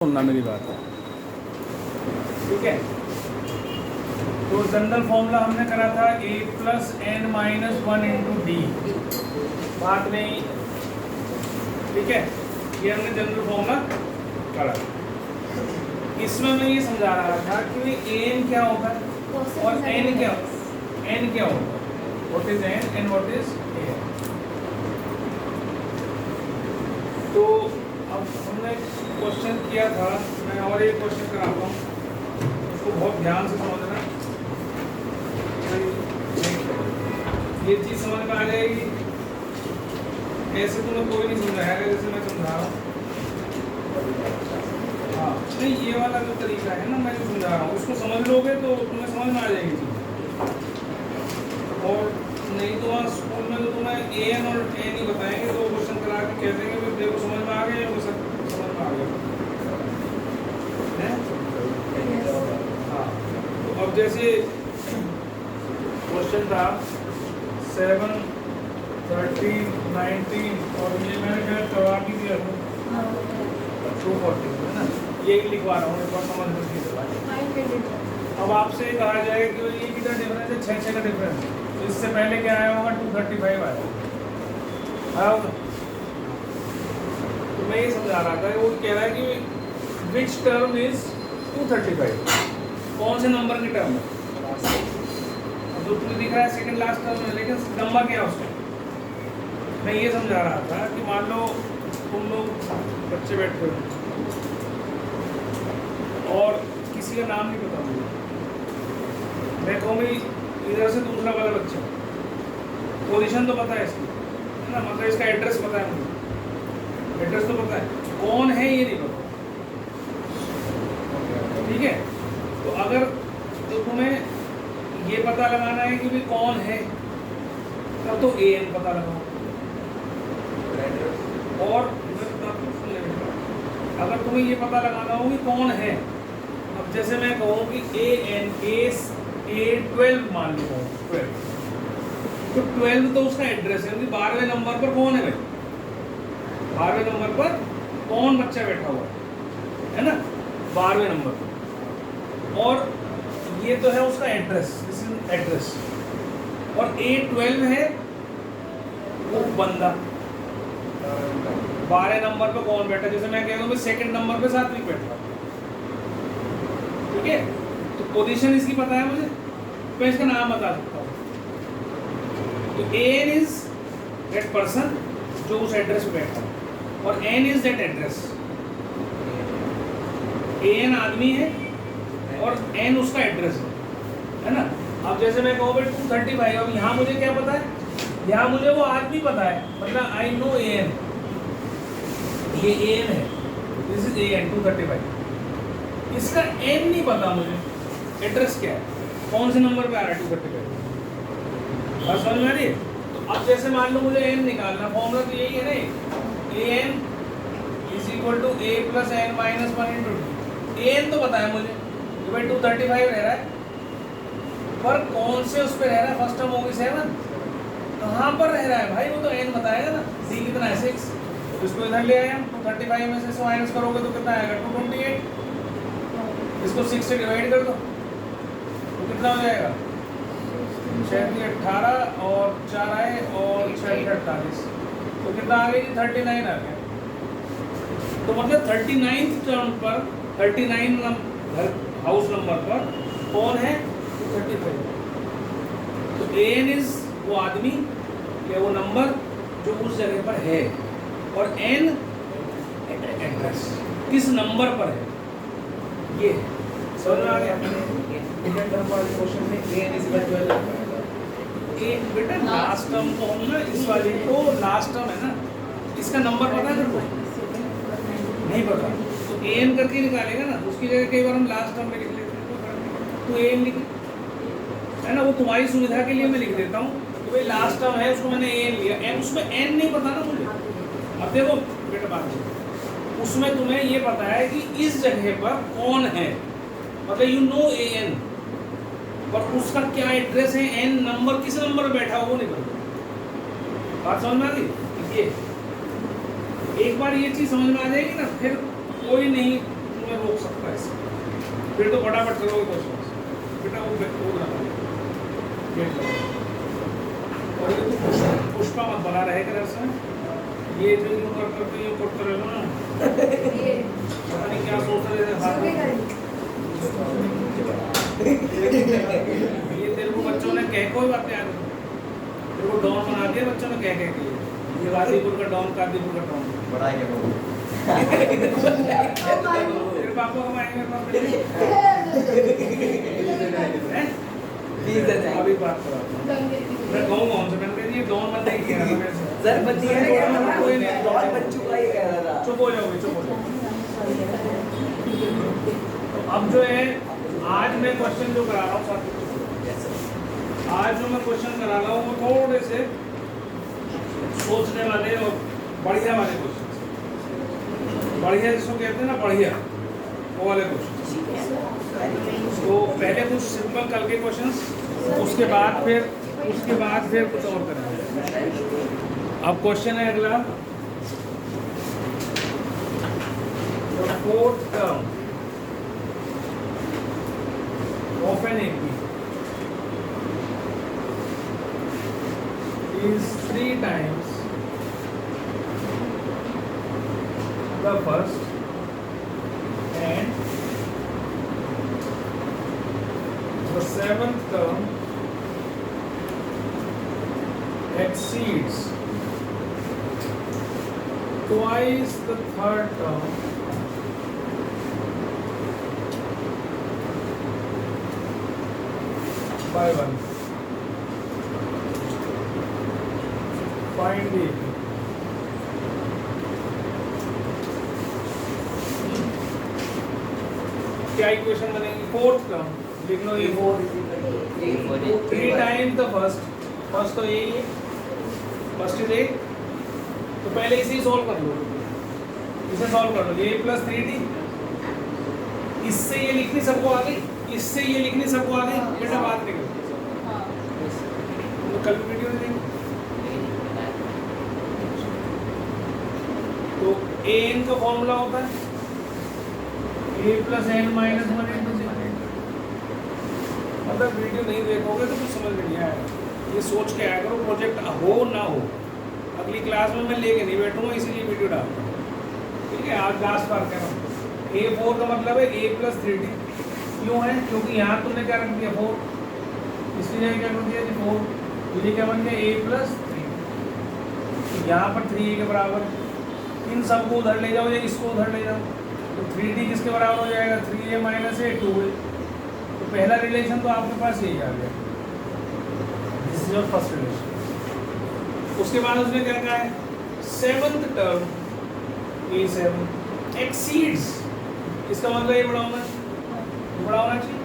सुनना मेरी बात। ठीक है, तो जनरल फॉर्मूला हमने करा था a plus N minus one into d. बात नहीं, ठीक है, ये हमने जनरल फॉर्मूला करा। इसमें मैं ये समझा रहा था कि एन क्या होगा और एन क्या होगा, what is an and what is a. तो अब हमने क्वेश्चन किया था, मैं और एक क्वेश्चन कराता हूँ, उसको बहुत ध्यान से समझना। ये चीज़ समझ में आ जाएगी, ऐसे तुम्हें कोई नहीं समझाएगा जैसे मैं समझा रहा हूँ। हाँ नहीं, ये वाला जो तरीका है ना, मैं जो समझा रहा हूँ उसको समझ लोगे तो तुम्हें समझ में आ जाएगी चीज़। और नहीं तो वहाँ स्कूल में तो तुम्हें ए एन और ए नहीं बताएंगे, तो क्वेश्चन करा के कह देंगे कि देखो समझ में आ गया, वो सब समझ में आ गया है। हाँ, तो अब जैसे क्वेश्चन था 7, 13, 19 और ये मैंने क्या जवाब भी दिया था 240 है ना, ये लिखवा रहा हूँ, एक बार समझ लीजिए। अब आपसे कहा जाएगा कि ये कितना डिफरेंस है, 6 का डिफरेंस। तो इससे पहले क्या आया होगा, 235 आया होगा। तो मैं ये समझा रहा था, वो कह रहा है कि विच टर्म इज 235, कौन से नंबर की टर्म है। जो तुम्हें दिख रहा है सेकंड लास्ट टर्म है, लेकिन नंबर क्या है उसका। मैं ये समझा रहा था कि मान लो तुम लोग बच्चे बैठे हो और किसी का नाम नहीं पता मुझे, मैं कहूँगी इधर से दूसरा वाला बच्चा, पोजीशन तो पता है इसकी, है ना, मतलब इसका एड्रेस पता है मुझे, एड्रेस तो पता है, कौन है ये नहीं पता। ठीक है, तो अगर तो तुम्हें ये पता लगाना है कि भी कौन है, तब तो ए एन पता लगाओ। और अगर तुम्हें ये पता लगाना हो कि कौन है, अब जैसे मैं कहूँ कि ए एन ए 12 मान लो, 12, तो 12 तो उसका एड्रेस है, 12वें नंबर पर कौन है भाई, 12वें नंबर पर कौन बच्चा बैठा हुआ है ना, 12वें नंबर पर। और ये तो है उसका एड्रेस, दिस इज एड्रेस। और A12 है वो बंदा, 12 नंबर पे कौन बैठा, जैसे मैं कह रहा हूँ सेकंड नंबर पे 7वीं बैठा, ठीक है। तो पोजीशन इसकी पता है मुझे, मैं इसका नाम बता सकता हूँ। तो एन इज दैट पर्सन जो उस एड्रेस पे बैठा है, और एन इज दैट एड्रेस। एन आदमी है और एन उसका एड्रेस है ना। अब जैसे मैं कहूँ 235, अब यहाँ मुझे क्या पता है, यहाँ मुझे वो आदमी पता है, मतलब आई नो ए एन, ये ए एन है, दिस इज ए एन 235। इसका एन नहीं पता मुझे, एड्रेस क्या है, कौन से नंबर पे आ रहा है 235, बस समझ में आ रही है। तो अब जैसे मान लो मुझे एन निकालना, फॉर्मूला तो यही है ना, A N is equal to A plus N minus one into D. A N तो पता है मुझे कि भाई 235 रह रहा है, पर कौन से उस पर रह रहा है, फर्स्ट टर्म होगी 7, कहाँ पर रह रहा है भाई, वो तो एन बताएगा ना। डी कितना है 6, तो इसको इधर ले आए हम, 235 में से माइनस करोगे तो कितना आएगा 228, इसको 6 से डिवाइड कर दो तो कितना हो जाएगा, 6 18 और 4 आए और 6 48, तो कितना आ गई 39 आ गया। तो मतलब 39th टर्म पर, 39 घर हाउस नंबर पर कौन है 235। तो एन इज वो आदमी या वो नंबर जो उस जगह पर है, और एन एड्रेस किस नंबर पर है, ये समझ में आ गया। सेकंड टर्म वाले क्वेश्चन में एन इज इक्वल टू 12, ए बेटा लास्ट टर्म तो हम ना, इस वाले को लास्ट टर्म है ना, इसका नंबर पता है तेरे को, नहीं पता, तो एन करके निकालेगा ना, उसकी जगह कई बार हम लास्ट टर्म में लिख लेते हैं, तो एन लिख, है ना, वो तुम्हारी सुविधा के लिए मैं लिख देता हूँ कि भाई लास्ट टर्म है, उसको मैंने एन लिया, एन उसमें एन नहीं पता ना मुझे। अब देखो बेटा बात, उसमें तुम्हें ये पता है कि इस जगह पर कौन है, मतलब यू नो ए एन, पर उसका क्या एड्रेस है, एन नंबर किस नंबर पर बैठा हो वो नहीं पता। बात समझ में आ गई। ये एक बार ये चीज़ समझ में आ जाएगी ना, फिर कोई नहीं फिर तो फटाफट करोगे क्वेश्चन बेटा। वो बना गेट लगा और ये तो पुष्पा मत बना रहे कर ऐसा ये जो यूं करते यूं करते रहो ना पता नहीं क्या सोच रहे थे हाथ में। ये तेरे को बच्चों ने कह कोई बात याद तेरे को डॉन बना दिया बच्चों ने कह के ये गाजीपुर का डॉन कादीपुर का डॉन बड़ा है वो तेरे पापा को मारेंगे अभी बात करा मैं कहूँगा उनसे मैंने कहा ये डॉन बंदे ही कह रहा था सर बच्ची है कोई नहीं और बच्चों का ही कह रहा था। चुप हो जाओगे चुप हो जाओ। तो अब जो है आज मैं क्वेश्चन जो करा रहा हूँ आज जो मैं क्वेश्चन करा रहा हूँ वो थोड़े से सोचने वाले और बढ़िया वाले क्वेश्चन बढ़िया जिसको कहते हैं ना बढ़िया वो वाले क्वेश्चन। तो पहले कुछ सिंपल कल के क्वेश्चंस उसके बाद फिर कुछ और करेंगे। अब क्वेश्चन है अगला fourth term of an AP is 3 times the first and the 7th term exceeds twice the 3rd term by 1. Find the क्या इक्वेशन बनेगी फोर्थ टर्म लिख लो ये 3 टाइम्स द फर्स्ट तो यही है फर्स्ट इज 8 तो पहले इसे सॉल्व कर लो इसे सॉल्व कर लो ये प्लस 3d इससे ये लिखनी सबको आ गई इससे ये लिखनी सबको आ गई बेटा बात नहीं तो कल वीडियो में देंगे। तो an का फॉर्मूला होता है a plus n minus 1 into मतलब वीडियो नहीं देखोगे तो कुछ समझ में नहीं आएगा। ये सोच के आया करो प्रोजेक्ट हो ना हो अगली क्लास में मैं लेके नहीं बैठूंगा इसीलिए वीडियो डालूंगा ठीक है। आज लास्ट बार कह रहा हूँ a4 का मतलब है a प्लस 3d क्यों है क्योंकि यहाँ तुमने क्या रख दिया 4 इसलिए क्या कर दिया 4 ये क्या बन गया a प्लस 3 यहाँ पर 3a के बराबर इन सबको उधर ले जाओ या इसको उधर ले जाओ तो 3d किसके बराबर हो जाएगा 3a माइनस a 2a तो पहला रिलेशन तो आपके पास यही आ गया this is your first relation. उसके बाद उसने क्या कहा है 7th टर्म a7 एक्सीड्स इसका मतलब ये बड़ा होना चाहिए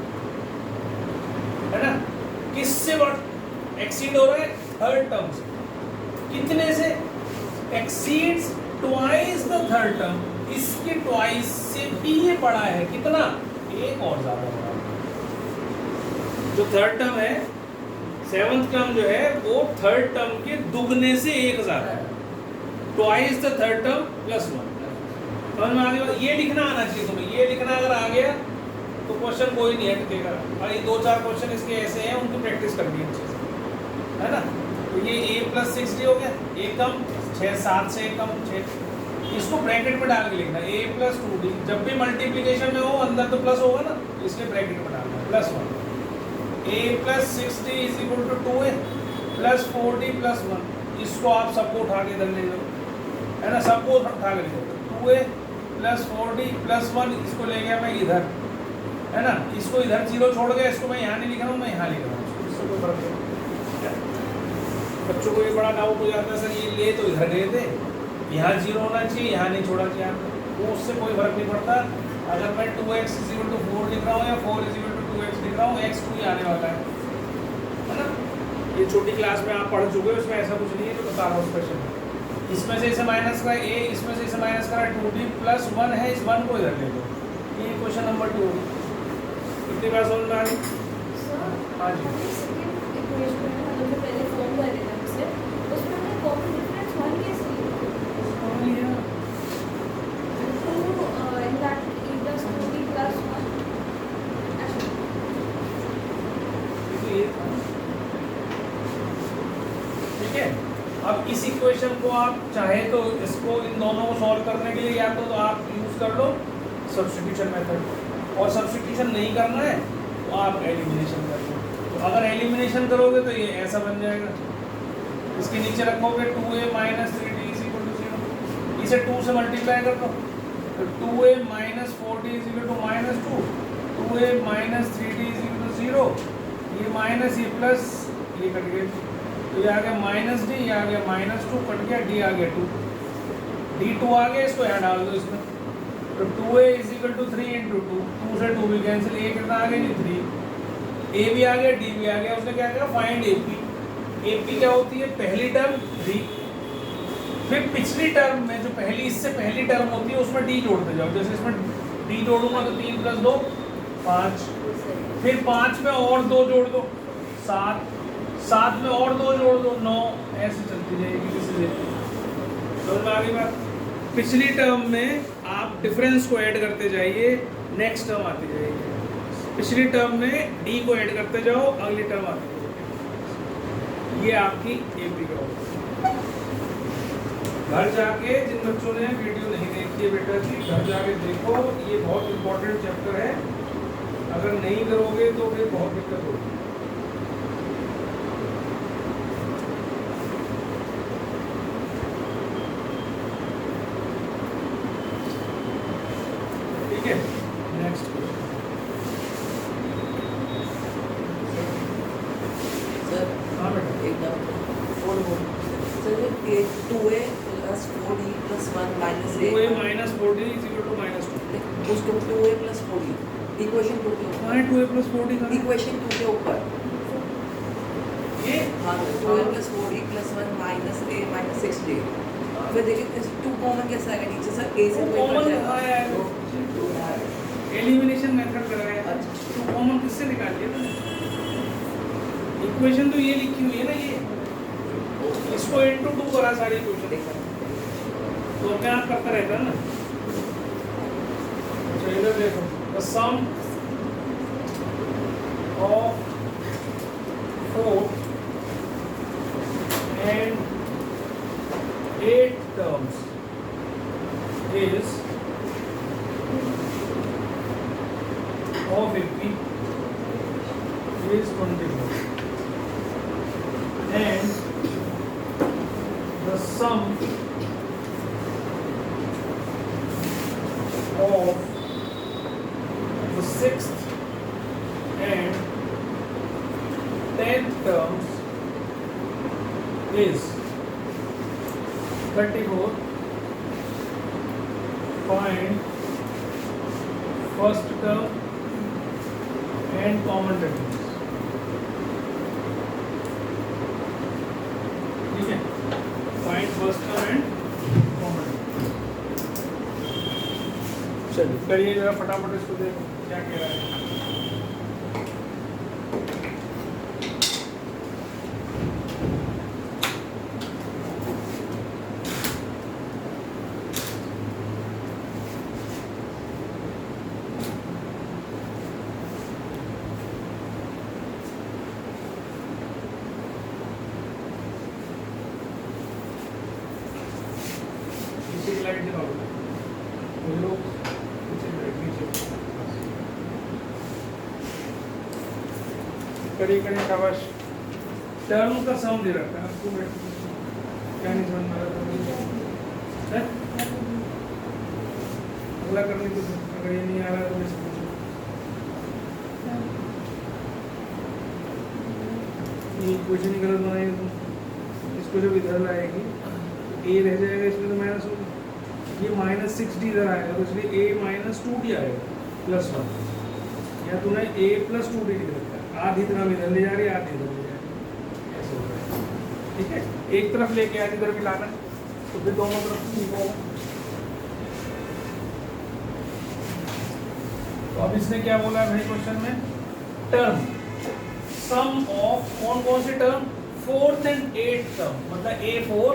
है ना किससे बड़ा एक्सीड हो रहा है थर्ड टर्म से कितने से exceeds twice the third term इसके ट्वाइस से भी ये बड़ा है कितना एक और ज्यादा बड़ा जो थर्ड टर्म है 7th टर्म जो है वो थर्ड टर्म के दुगने से एक ज्यादा है twice the third term plus 1 समझ में आ गया। ये लिखना आना चाहिए तुम्हें ये लिखना अगर आ गया तो क्वेश्चन कोई नहीं हटेगा भाई 2-4 क्वेश्चन इसके ऐसे हैं उनकी प्रैक्टिस करनी है अच्छे से है ना। तो ये a प्लस 6d हो गया एक कम 6 7 से एक कम 6 इसको ब्रैकेट में डाल के लिखना a प्लस 2d जब भी मल्टीप्लिकेशन में हो अंदर तो प्लस होगा ना इसलिए ब्रैकेट में डालना plus 1 a plus 6d is equal to 2a plus 4d plus 1 इसको आप सबको उठा के इधर ले लो है ना सबको उठा के ले लो 2a प्लस 4d प्लस 1 इसको ले गया मैं इधर है ना इसको इधर 0 छोड़ गया इसको मैं यहाँ नहीं लिख रहा हूँ मैं यहाँ लिख रहा हूँ इससे कोई फर्क नहीं। बच्चों को ये बड़ा डाउट हो जाता है सर ये ले तो इधर गए थे यहाँ 0 होना चाहिए यहाँ नहीं छोड़ा चाहिए आपको वो उससे कोई फर्क नहीं पड़ता। अगर मैं 2x = 4 लिख रहा हूँ या 4 = 2x लिख रहा हूँ x 2 ही आने वाला है ना। ये छोटी क्लास में आप पढ़ चुके हो इसमें ऐसा कुछ नहीं है जो बता रहा हूँ स्पेशल। इसमें से इसे माइनस करा a इसमें से इसे माइनस करा 2d प्लस 1 है इस 1 को इधर ले लो ये क्वेश्चन नंबर 2 कितनी बार समझ में आ रही हाँ जी इक्वेशन को आप चाहे तो इसको इन दोनों को सॉल्व करने के लिए या तो आप यूज़ कर लो सब्स्टिट्यूशन मेथड, और सब्स्टिट्यूशन नहीं करना है तो आप एलिमिनेशन कर लो। तो अगर एलिमिनेशन करोगे तो ये ऐसा बन जाएगा, इसके नीचे रखोगे 2a minus 3d is equal to 0, इसे 2 से मल्टीप्लाई कर दो तो 2a minus 4d is equal to minus 2, 2a minus 3d is equal to 0, ये माइनस ये प्लस ये कट गया, तो ये आ गया माइनस डी, ये आ गया माइनस 2 कट गया, डी आ गया 2, d2 आ गया, इसको यहाँ डाल दो इसमें, तो 2a is equal to 3 into 2, 2 से 2 भी कैंसिल, ए कितना आ गया जी 3, ए भी आ गया डी भी आ गया। उसने क्या किया फाइंड एपी, एपी क्या होती है पहली टर्म 3, फिर पिछली टर्म में जो पहली इससे पहली टर्म होती है उसमें डी जोड़ते जाओ, जैसे इसमें डी जोड़ूंगा तो 3 प्लस 2 5, फिर 5 में और 2 जोड़ दो 7, 7 में और 2 जोड़ दो 9, ऐसे चलती जाएगी किसी से। समझ में आ गई बात? पिछली टर्म में आप डिफरेंस को ऐड करते जाइए, नेक्स्ट टर्म आती जाएगी, पिछली टर्म में डी को ऐड करते जाओ, अगली टर्म आती जाएगी। ये आपकी एपी का होगा। घर जाके जिन बच्चों ने वीडियो नहीं देखी है बेटा जी, घर जाके देखो, ये बहुत इंपॉर्टेंट चैप्टर है, अगर नहीं करोगे तो फिर बहुत दिक्कत होगी। ठीक है, नेक्स्ट सर हाँ बेटा, एक डाउट सर, ये 2a plus 4d plus 1 minus 2a minus 4d is equal to minus 2, उसको 2a प्लस 4d इक्वेशन 2 के कहाँ है 2a प्लस 4d का? ऊपर, इक्वेशन 2 के ऊपर, ये हाँ 2a plus 4d plus 1 minus a minus 6d, फिर देखिए 2 कॉमन कैसे आएगा नीचे सर, a से 2 कॉमन कट कहाँ जाएगा, है? एलिमिनेशन मेथड कराया, अच्छा। तो कॉमन किससे निकाल लिया तुमने? इक्वेशन तो ये लिखी हुई है ना, ये इसको इनटू 2 करा सारी इक्वेशन, तो अपने आप करता रहता है ना। अच्छा इधर देखो, the some of 4 and 8 terms is of AP is 24, and the sum of the 6th and 10th terms is 34. Find first term and common difference. ठीक है, find first term and common difference. चलिए करिए जरा फटाफट इसको, देखो क्या कह रहा है। पीछे की लाइट जलाओ, वो लोग पीछे की लाइट नीचे करिए करिए, शाबाश। टर्म का सम दे रखा है आपको, क्या नहीं समझ में आ रहा है? अगला करने को, अगर ये नहीं आ रहा तो मैं ये क्वेश्चन ही गलत बनाएंगे तुम, इसको जब इधर लाएगी ए रह जाएगा, इसमें तो माइनस होगा, ये माइनस 6d इधर आएगा, तो इसलिए a माइनस 2d आएगा प्लस 1, या तूने a प्लस 2d लिख रखा है, आधी तरफ इधर ले जा रही है, आधी इधर ले जा रही है, ऐसे हो रहा है। ठीक है, एक तरफ लेके आधी तरफ भी लाना, तो फिर दोनों तरफ ठीक होगा। तो अब इसने क्या बोला है भाई क्वेश्चन में, टर्म सम ऑफ कौन कौन से term, 4th and 8th term, मतलब A4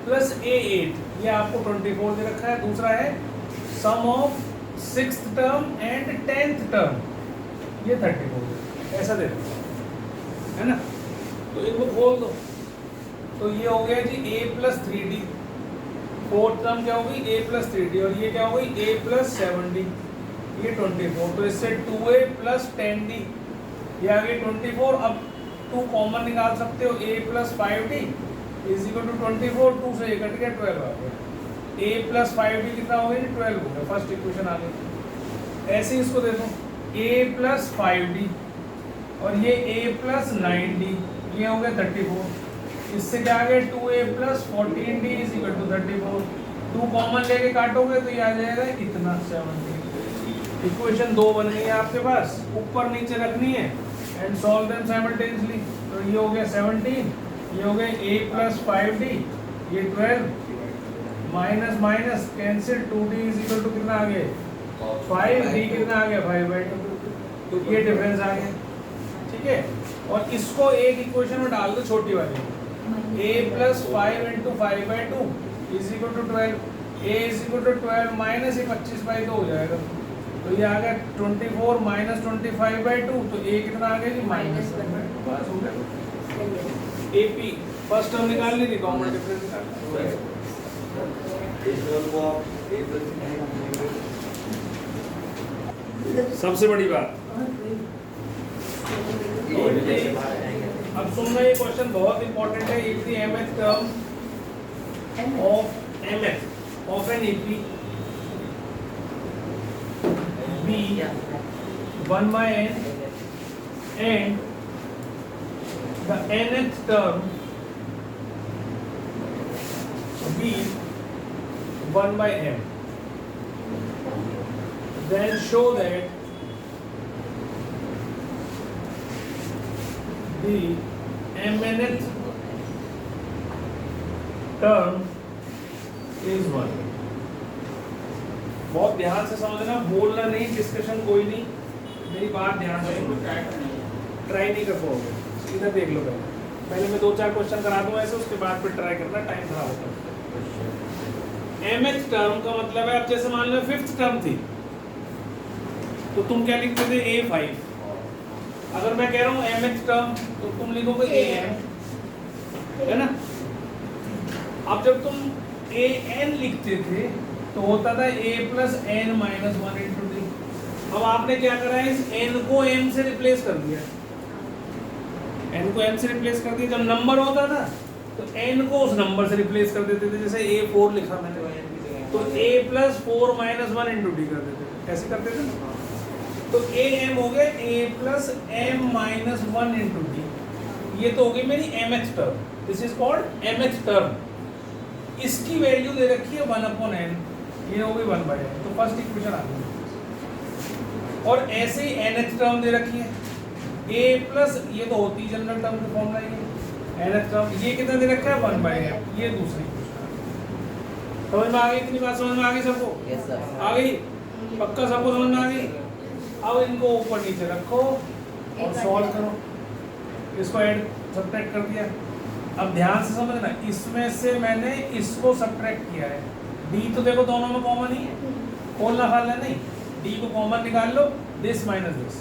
प्लस A8, ये आपको 24 दे रखा है। दूसरा है sum of 6th term and 10th term, ये 34 ऐसा दे रखा है ना। तो इनको खोल दो, तो ये हो गया जी a plus 3d, fourth term क्या होगी a प्लस 3d, और ये क्या होगी a प्लस 7d, ये 24, तो इससे 2a प्लस 10d, ये आ गई 24। अब 2 कॉमन निकाल सकते हो, a plus 5d is equal to 24, 2 से ये कट गया 12 आ गया, a प्लस 5d कितना हो गया 12 हो गया, फर्स्ट इक्वेशन आ गई। ऐसे ही इसको देखो a प्लस 5d और ये a प्लस 9d, ये हो गया 34, इससे क्या आ गया 2a plus 14d is equal to 34, 2 common लेके काटोगे तो ये आ जाएगा इतना 17। इक्वेशन 2 बन गई है आपके पास, ऊपर नीचे रखनी है एंड सॉल्व देम साइमल्टेनियसली। तो ये हो गया 17, ये हो गया a प्लस 5d, ये 12 minus minus cancel, 2d is equal to कितना आ गया 5d, कितना आ गया 5/2, ये डिफरेंस आ गया, ठीक है। और इसको एक इक्वेशन में डाल दो छोटी वाली, a plus 5 into 5/2 is equal to 12, a is equal to 12 minus ये 25/2 हो जाएगा, तो ये आ गया 24 माइनस 25/2, तो a कितना आ गया जी माइनस, बस हो गया। AP फर्स्ट टर्म निकाल ली थी, कॉमन डिफरेंस निकाल, सबसे बड़ी बात। अब सुनना, ये क्वेश्चन बहुत इंपॉर्टेंट है। If the mth term of an AP be 1/n and the nth term be 1/m, then show that the mnth term is 1। बहुत ध्यान से समझना, बोलना नहीं, डिस्कशन कोई नहीं, मेरी बात ध्यान से ट्राई नहीं कर पाओगे, इधर देख लो पहले मैं 2-4 क्वेश्चन करा दूंगा ऐसे, उसके बाद फिर ट्राई करना, टाइम खराब होता है। mth टर्म का मतलब है, अब जैसे मान लो 5th टर्म थी तो तुम क्या लिखते थे a5, अगर मैं कह रहा हूँ mth टर्म तो तुम लिखोगे am, है ना। अब जब तुम an लिखते थे तो होता था a plus n minus 1 into D. अब आपने क्या करा है, इस n को m से रिप्लेस कर दिया, n को m से रिप्लेस कर दिया। जब नंबर होता था तो n को उस नंबर से रिप्लेस कर देते थे, जैसे a4 लिखा मैंने तो a plus 4 minus 1 into D कर देते थे, ऐसे करते थे ना। तो am हो गया a plus m minus 1 into D, ये तो हो गई मेरी mth term, this is called mth term. इसकी वैल्यू दे रखी है 1/n, ये हो गई 1/n, तो फर्स्ट इक्वेशन आ गई। और ऐसे ही nth टर्म दे रखी है a प्लस, ये तो होती है जनरल टर्म की फॉर्मूला, ये nth टर्म, ये कितना दे रखा है 1/n, ये दूसरी इक्वेशन। समझ में आ गई, इतनी बात समझ में आ गई सबको? Yes sir. आ गई पक्का, सबको समझ में आ गई? अब इनको ऊपर नीचे रखो और सॉल्व करो, इसको ऐड सब्ट्रैक्ट कर दिया। अब ध्यान से समझना, इसमें से मैंने इसको सब्ट्रैक्ट किया है, d तो देखो दोनों में कॉमन ही है, खोलना खालना नहीं, d को कॉमन निकाल लो, दिस माइनस दिस,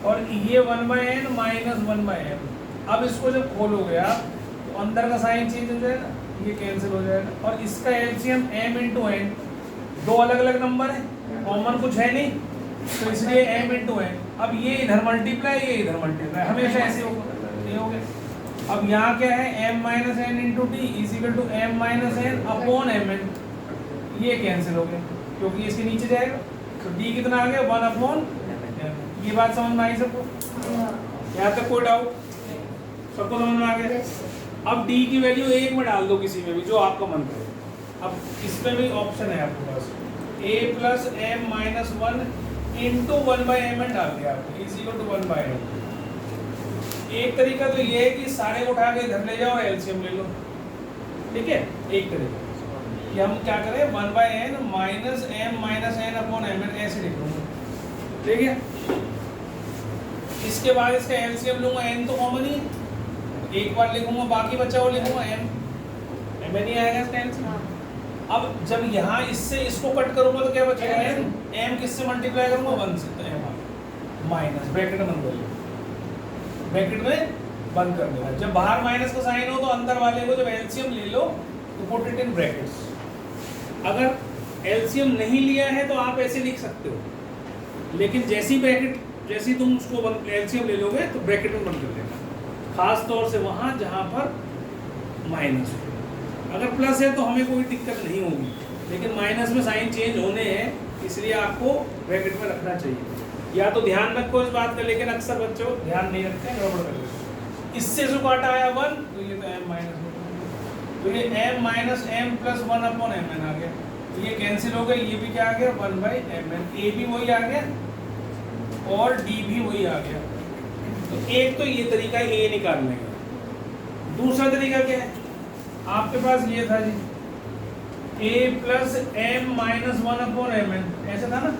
और ये 1/n माइनस 1/m। अब इसको जब खोलोगे आप तो अंदर का साइन चेंज हो जाएगा, ये कैंसिल हो जाएगा, और इसका एलसीएम m इंटू n, दो अलग अलग नंबर है, कॉमन कुछ है नहीं, तो इसलिए m इंटू n। अब ये इधर मल्टीप्लाई, ये इधर मल्टीप्लाई, हमेशा ऐसे होगा, ये हो गया। अब यहाँ क्या है, m minus n into d is equal to m minus n upon mn, ये कैंसिल हो गया क्योंकि इसके नीचे जाएगा, तो d कितना आ गया 1/m। ये बात समझ में आई सबको? यहाँ तक कोई डाउट? सबको समझ में आ गया? अब d की वैल्यू 1 में डाल दो किसी में भी, जो आपका मन करे। अब इसमें भी ऑप्शन है आपके पास, a plus m minus 1 into 1/m डाल दिया आपने, इज इक्वल टू 1/m। एक तरीका तो ये है कि सारे को उठा के इधर ले जाओ और एलसीएम ले लो, ठीक है। एक तरीका कि हम क्या करें, 1/n minus m minus n upon mn ऐसे लिख लूँगा, ठीक है। इसके बाद इसका एलसीएम लूँगा, n तो कॉमन ही है, एक बार लिखूंगा, बाकी बचा हुआ लिखूंगा mn ही आएगा इसका एलसीएम। अब जब यहाँ इससे इसको कट करूँगा तो क्या बचेगा, m किससे मल्टीप्लाई करूँगा 1 से, तो m माइनस ब्रैकेट बंद कर लो, ब्रैकेट में बंद कर देना। जब बाहर माइनस का साइन हो तो अंदर वाले को जब एलसीएम ले लो तो पुट इट इन ब्रैकेट्स। अगर एलसीएम नहीं लिया है तो आप ऐसे लिख सकते हो, लेकिन जैसी तुम उसको एलसीएम ले लोगे तो ब्रैकेट में बंद कर देना, खास तौर से वहाँ जहाँ पर माइनस हो। अगर प्लस है तो हमें कोई दिक्कत नहीं होगी, लेकिन माइनस में साइन चेंज होने हैं, इसलिए आपको ब्रैकेट में रखना चाहिए। या तो ध्यान रखो इस बात का, लेकिन अक्सर बच्चों ध्यान नहीं रखते, गड़बड़ कर देते। इससे जो काटा आया 1, तो ये तो m माइनस, तो ये m minus m plus 1 upon mn आ गया, तो ये कैंसिल हो गया, ये भी क्या आ गया 1/mn, a भी वही आ गया और d भी वही आ गया। तो एक तो ये तरीका a निकालने का। दूसरा तरीका क्या है, आपके पास ये था जी a plus m minus 1 upon mn, ऐसा था ना,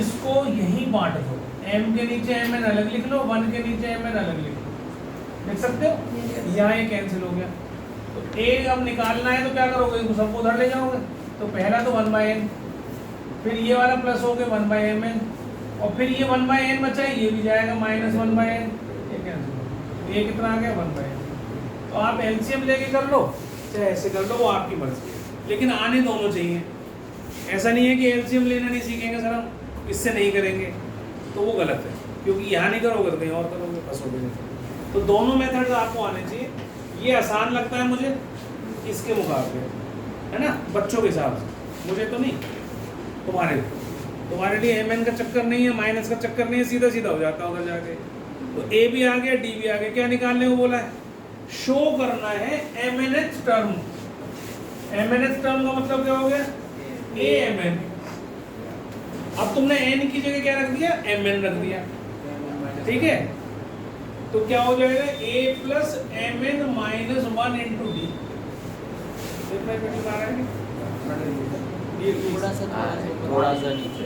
इसको यही बांट दो, m के नीचे mn अलग लिख लो, 1 के नीचे mn अलग लिख लो, लिख सकते हो। यहाँ ये कैंसिल हो गया, तो a अब निकालना है तो क्या करोगे, इसको सबको उधर ले जाओगे, तो पहला तो 1/n, फिर ये वाला प्लस हो गया 1/mn, और फिर ये 1/n बचा है, ये भी जाएगा माइनस 1/n, ये कैंसिल हो गया, ये कितना आ गया 1/n। तो आप एलसीएम लेके कर लो चाहे ऐसे कर लो, वो आपकी मर्जी है, लेकिन आने दोनों चाहिए। ऐसा नहीं है कि एलसीएम लेना नहीं सीखेंगे सर हम, इससे नहीं करेंगे, तो वो गलत है, क्योंकि यहाँ नहीं करोगे तो कहीं और करोगे, फंसोगे नहीं। तो दोनों मेथड्स आपको आने चाहिए। ये आसान लगता है मुझे इसके मुकाबले, है ना, बच्चों के हिसाब से, मुझे तो नहीं, तुम्हारे लिए mn का चक्कर नहीं है, माइनस का चक्कर नहीं है, सीधा सीधा हो जाता है उधर जाके। तो a भी आ गया, d भी आ गया, क्या निकालने को बोला है, शो करना है mnth टर्म। mnth टर्म का मतलब क्या हो गया, amn। अब तुमने n की जगह क्या रख दिया, mn रख दिया, ठीक है, तो क्या हो जाएगा a plus mn minus 1 into D. थोड़ा सा नीचे,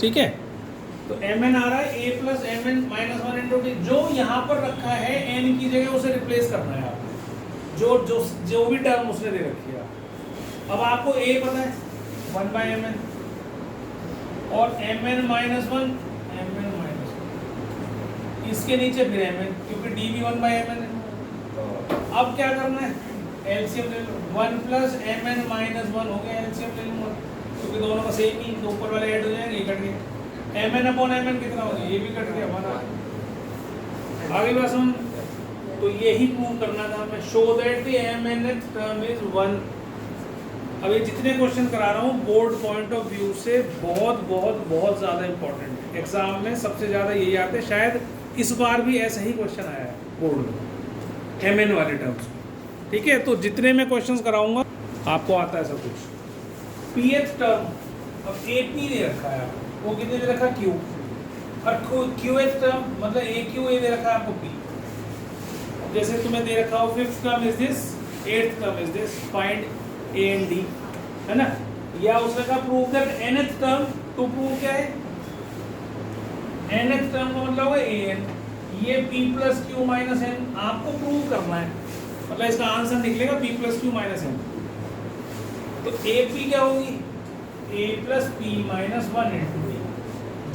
ठीक है, तो mn आ रहा है a plus mn minus 1 into D. जो यहाँ पर रखा है n की जगह उसे रिप्लेस करना है आपको, जो भी टर्म उसने दे रखी है। अब आपको a पता है 1/mn और mn माइनस 1, mn माइनस 1, इसके नीचे फिर mn, क्योंकि d भी 1/mn है। अब क्या करना है, एलसीएम ले लो, 1 प्लस mn माइनस 1 हो गया, एलसीएम ले लूँगा क्योंकि दोनों का सेम ही, तो ऊपर वाले ऐड हो जाएंगे, ये कट गया, mn अपॉन mn कितना हो गया, ये भी कट गया, 1 आ गया। आगे बात समझ, तो यही प्रूव करना था हमें, show that the mnth term is 1। अब ये जितने क्वेश्चन करा रहा हूँ बोर्ड पॉइंट ऑफ व्यू से बहुत बहुत बहुत ज़्यादा इंपॉर्टेंट है, एग्जाम में सबसे ज़्यादा यही आते हैं, शायद इस बार भी ऐसा ही क्वेश्चन आया है बोर्ड में mn वाले टर्म्स, ठीक है। तो जितने मैं क्वेश्चंस कराऊंगा आपको आता है सब कुछ। pth टर्म, अब ap दे रखा है आपको, वो कितने दे रखा q, और qth टर्म मतलब aq ये दे रखा है आपको p। जैसे तुम्हें दे रखा हो 5th term is this, 8th term is this, find a and d, है ना, या उसने कहा प्रूव दैट nth टर्म, तो प्रूव क्या है, nth टर्म का मतलब है an, ये p plus q minus n आपको प्रूव करना है, मतलब इसका आंसर निकलेगा p plus q minus n। तो ap क्या होगी, a plus p minus 1 into D,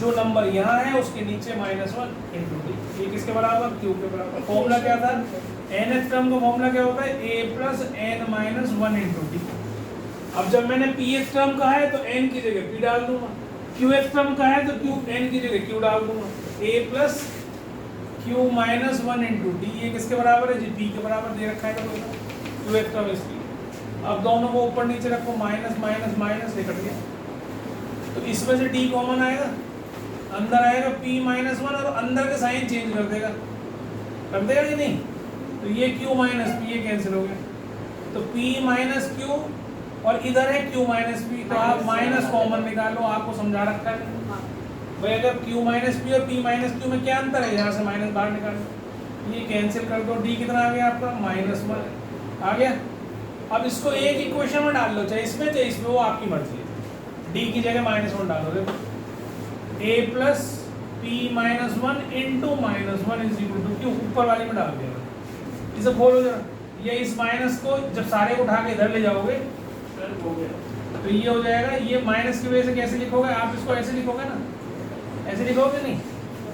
जो नंबर यहाँ है उसके नीचे माइनस 1 इंटू डी, ये किसके बराबर, q के बराबर। फॉर्मूला क्या था, nth टर्म का फॉर्मूला क्या होता है, a plus n minus 1 into D. अब जब मैंने pth टर्म कहा है तो n की जगह p डाल दूंगा, qth टर्म कहा है तो n की जगह q डाल दूंगा, a plus q minus 1 into D, ये किसके बराबर है जी, p के बराबर दे रखा है तो qth टर्म इसकी। अब दोनों को ऊपर नीचे रखो, माइनस माइनस माइनस से कट गया, तो इसमें से d कॉमन आएगा, अंदर आएगा p माइनस 1 और अंदर का साइन चेंज कर देगा, कर देगा कि नहीं, तो ये q माइनस p, ये कैंसिल हो गया, तो p माइनस q और इधर है q माइनस p, तो आप माइनस कॉमन निकालो, आपको समझा रखा है भाई, अगर q माइनस p और p माइनस q में क्या अंतर है, यहाँ से माइनस बाहर निकालो, ये कैंसिल कर दो, d कितना आ गया आपका माइनस 1 आ गया। अब इसको एक इक्वेशन में डाल लो, चाहे इसमें चाहे इसमें, वो आपकी मर्जी है, d की जगह माइनस 1 डाल दो, a plus p minus 1 into minus 1 is equal to q, ऊपर वाले में डाल देगा, इसे खोलो जरा, ये इस माइनस को जब सारे को उठा के इधर ले जाओगे हो गया, तो ये हो जाएगा, ये माइनस की वजह से कैसे लिखोगे आप, इसको ऐसे लिखोगे ना, ऐसे लिखोगे नहीं,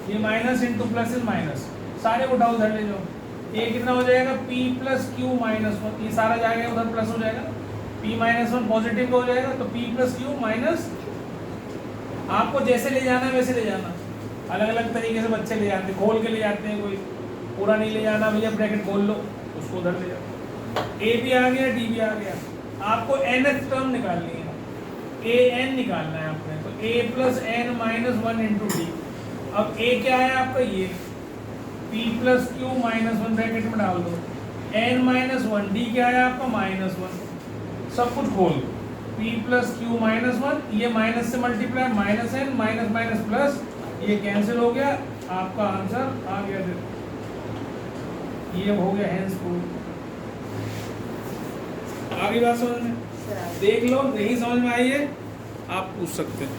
ये minus into plus is minus, सारे उठाओ उधर ले जाओ, ये कितना हो जाएगा p plus Q minus one, ये सारा जाएगा उधर प्लस हो जाएगा, p माइनस वन पॉजिटिव हो जाएगा तो p प्लस क्यू माइनस, आपको जैसे ले जाना है वैसे ले जाना, अलग अलग तरीके से बच्चे ले जाते हैं, खोल के ले जाते हैं, कोई पूरा नहीं ले जाना भैया ब्रैकेट खोल लो उसको उधर ले जाओ, a भी आ गया d भी आ गया, आपको nth टर्म निकालनी है, a n निकालना है आपने, तो a plus n minus one into D, अब a क्या है आपका ये p plus Q minus one bracket में डाल दो, n माइनस वन, डी क्या है आपका माइनस वन, सब कुछ खोल दो, p plus Q minus one, ये माइनस से multiply minus n minus minus plus, ये कैंसिल हो गया, आपका आंसर आ गया, देखो ये हो गया हैंस प्रूफ। आगे बात समझ में, देख लो, नहीं समझ में आई है आप पूछ सकते हैं।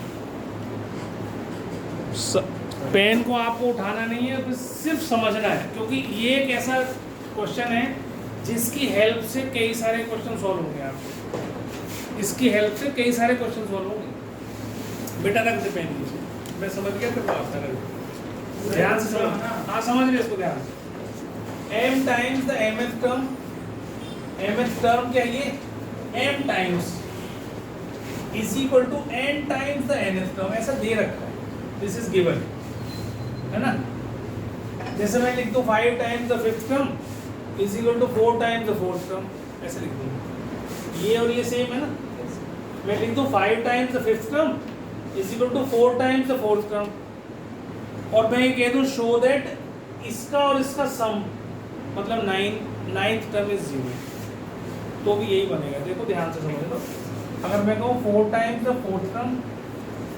पेन को आपको उठाना नहीं है, फिर सिर्फ समझना है, क्योंकि ये एक ऐसा क्वेश्चन है जिसकी हेल्प से कई सारे क्वेश्चन सॉल्व होंगे आपके, इसकी हेल्प से कई सारे क्वेश्चन सॉल्व होंगे। बेटा रख दे पेन नीचे, मैं समझ गया तो आप रख, ध्यान से समझ, हाँ समझ रहे इसको ध्यान से। m times the mth term, mth term क्या ये m times is equal to n times the nth term, ऐसा दे रखा है, दिस इज गिवन, है ना। जैसे मैं लिख दूं 5 times the fifth term is equal to 4 times the fourth term, ऐसे लिख दूंगा, ये और ये सेम है ना। मैं लिख दूं 5 times the fifth term is equal to 4 times the fourth term, और मैं ये कह दूं शो दैट इसका और इसका सम मतलब 9th टर्म इज 0, तो भी यही बनेगा। देखो ध्यान से समझ लो, अगर मैं कहूँ 4 times the fourth term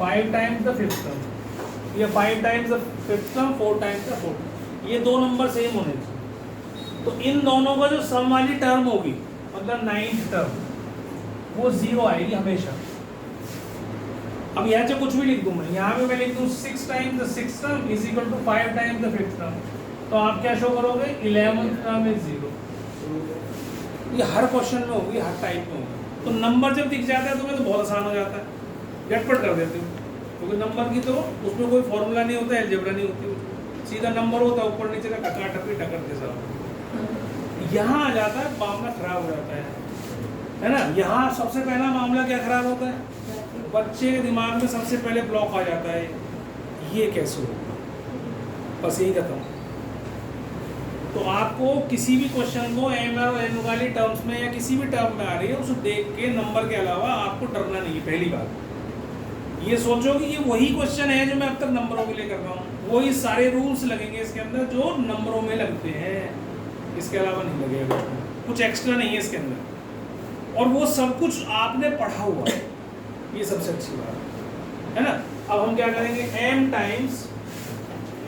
5 times the fifth term, या 5 times the fifth term 4 times the fourth, ये दो नंबर सेम होने चाहिए, तो इन दोनों का जो सम वाली टर्म होगी मतलब 9th टर्म, वो 0 आएगी हमेशा। अब यहाँ से कुछ भी लिख दूँ मैं, यहाँ पे मैं लिख दूँ 6 times the sixth term is equal to 5 times the fifth term, तो आप क्या शो करोगे 11th टर्म इज 0। ये हर क्वेश्चन में होगी, हर टाइप में होगी, तो नंबर जब दिख जाता है तुम्हें तो बहुत आसान हो जाता है, झटपट कर देते हो, क्योंकि नंबर की तो उसमें कोई फॉर्मूला नहीं होता है, अलजेब्रा नहीं होती, सीधा नंबर होता है, ऊपर नीचे का टकाटकी टक्कर के साथ। यहाँ आ जाता है मामला खराब हो जाता है ना। यहाँ सबसे पहला मामला क्या खराब होता है, बच्चे के दिमाग में सबसे पहले ब्लॉक आ जाता है, ये कैसे होगा, बस यही खत्म। तो आपको किसी भी क्वेश्चन को एम और एन वाली टर्म्स में या किसी भी टर्म में आ रही है उसे देख के नंबर के अलावा आपको डरना नहीं है। पहली बात ये सोचो कि ये वही क्वेश्चन है जो मैं अब तक नंबरों के लिए कर रहा हूँ, वही सारे रूल्स लगेंगे इसके अंदर जो नंबरों में लगते हैं, इसके अलावा नहीं लगेगा, कुछ एक्स्ट्रा नहीं है इसके अंदर, और वो सब कुछ आपने पढ़ा हुआ है, ये सबसे अच्छी बात है ना। अब हम क्या करेंगे, m times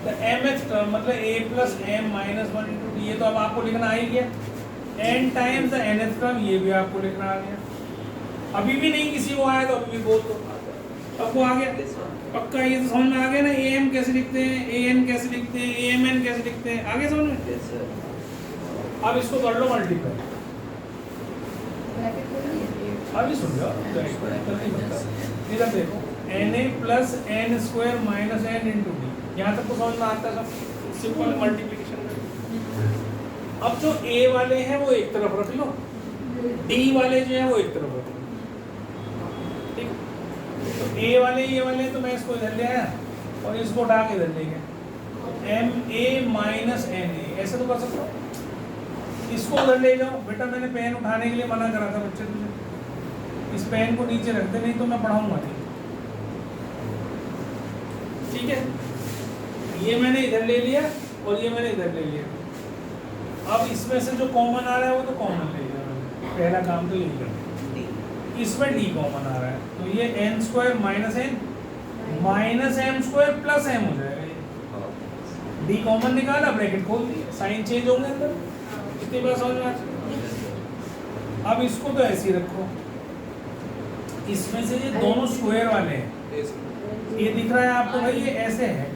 the mth term मतलब a plus m minus one into D, ये तो अब आपको लिखना आ ही गया। n times the nth term, ये भी आपको लिखना आ गया। अभी भी नहीं किसी को आया तो अभी भी बोल दो, अब वो आ गया पक्का, ये तो समझ में आ गया ना। am कैसे लिखते हैं, an कैसे लिखते हैं, amn कैसे लिखते हैं, आगे समझ में। अब इसको कर लो मल्टीप्लाई, अभी सुन लो, इधर देखो na plus n square minus n into D, यहाँ तक तो समझ में आता है सब, सिंपल मल्टीप्लिकेशन में। अब जो a वाले हैं वो एक तरफ रख लो, d वाले जो हैं वो एक तरफ रख लो, ठीक। तो a वाले ये वाले तो मैं इसको इधर ले आया और इसको उठा के इधर ले गया, ma माइनस na, ऐसे तो कर सकता हूँ। इसको उधर ले जाओ, बेटा मैंने पेन उठाने के लिए मना करा था बच्चे तुझे, इस पेन को नीचे रख दे, नहीं तो मैं पढ़ाऊंगा नहीं, ठीक है। ये मैंने इधर ले लिया और ये मैंने इधर ले लिया। अब इसमें से जो कॉमन आ रहा है वो तो कॉमन ले लिया, पहला काम तो यही करना। इसमें d कॉमन आ रहा है तो ये n square minus n minus m square plus m हो जाएगा, ये d कॉमन निकाला, ब्रैकेट खोल दिया, साइन चेंज होंगे अंदर, इतनी बात समझ में आ जाए। अब इसको तो ऐसे ही रखो, इसमें से ये दोनों स्क्वायर वाले हैं, ये दिख रहा है आपको भाई, ये ऐसे है,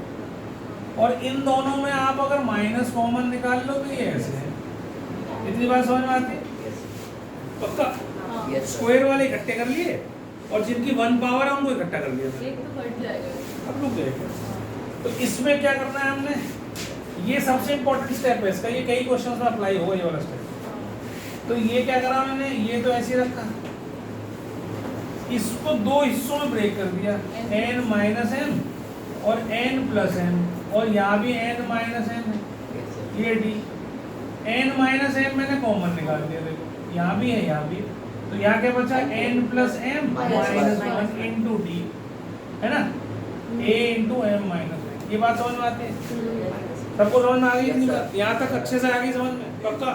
और इन दोनों में आप अगर माइनस कॉमन निकाल लो तो ये ऐसे है। इतनी बात समझ में आती है, पक्का। स्क्वायर वाले इकट्ठे कर लिए और जिनकी 1 पावर है उनको इकट्ठा कर दिया था। एक तो बढ़ जाएगा। अब रुक जाएगा। तो इसमें क्या करना है हमने, ये सबसे इम्पोर्टेंट स्टेप है इसका, ये कई क्वेश्चंस में अप्लाई होगा ये वाला स्टेप। तो ये क्या करा मैंने, ये तो ऐसे ही रखा, इसको दो हिस्सों में ब्रेक कर दिया, n माइनस m और n प्लस m, और यहाँ भी n माइनस m है, ये d। n माइनस m मैंने कॉमन निकाल दिया, देखो यहाँ भी है यहाँ भी, तो यहाँ क्या बचा, n plus m minus 1 into d, है ना, a इंटू m माइनस 1। ये बात समझ में आती है सबको? समझ में आ गई नहीं बात? यहाँ तक अच्छे से आ गई समझ में? पक्का?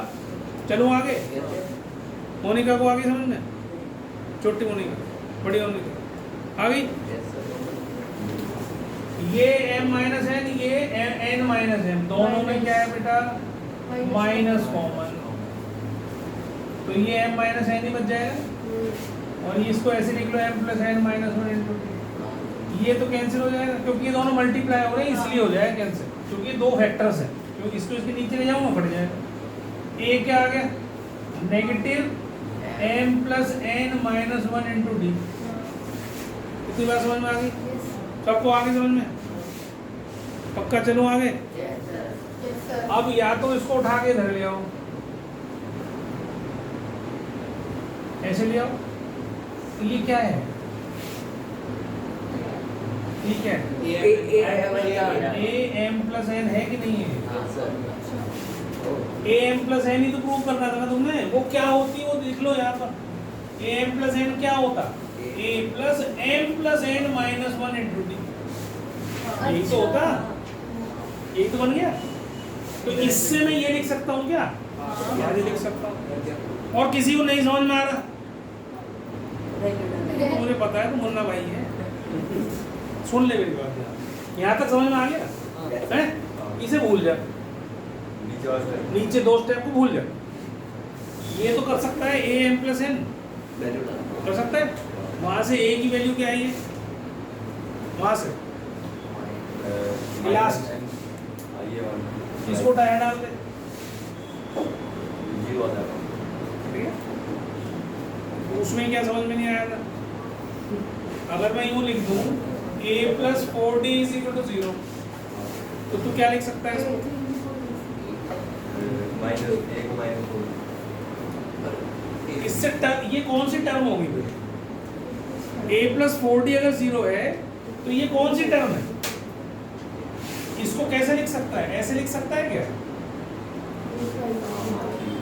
चलो आगे, मोनिका को आ गई समझ में? छोटी मोनिका, बड़ी मोनिका आ गई? ये m माइनस n, ये n माइनस m, दोनों में क्या है बेटा, माइनस कॉमन, तो ये m माइनस n ही बच जाएगा। और ये इसको ऐसे लिख लो, m plus n minus 1 into d, ये तो कैंसिल हो जाएगा क्योंकि ये दोनों मल्टीप्लाई हो रहे हैं, इसलिए हो जाएगा कैंसिल, क्योंकि ये दो फैक्टर्स हैं, क्योंकि इसको इसके नीचे ले जाऊंगा फट जाएगा। a क्या आ गया, negative m plus n minus 1 into d। इतनी बात समझ में आ गई सबको? आगे समझ में? पक्का? चलो आगे। अब या तो इसको उठा के इधर ले आओ, ऐसे ले आओ, तो ये क्या है, ठीक है, a m प्लस n है कि नहीं है? a m प्लस n ही तो प्रूव करना था ना तुमने, वो क्या होती है वो देख लो यहाँ पर, a m प्लस n क्या होता, a plus m plus n minus 1 into d, यही तो होता, यही तो बन गया। तो इससे मैं ये लिख सकता हूँ क्या, यहाँ लिख सकता हूँ। और किसी को नहीं समझ में आ रहा, तो मुझे पता है तो मुन्ना भाई है, सुन ले मेरी बात, यहाँ तक समझ में आ गया है? इसे भूल जा, नीचे दो स्टेप को भूल जा। ये तो कर सकता है a m प्लस n, कर सकता है, वहां से a की वैल्यू क्या आई है, वहां से लास्ट, इसको डायरेक्ट डाल दे, ठीक है? उसमें क्या समझ में नहीं आया था, अगर मैं यूँ लिख दूँ a plus 4d is equal to 0, तो तू क्या लिख सकता है इसको, इससे ये कौन सी टर्म होगी, a प्लस 4d अगर 0 है तो ये कौन सी टर्म है, इसको कैसे लिख सकता है, ऐसे लिख सकता है क्या,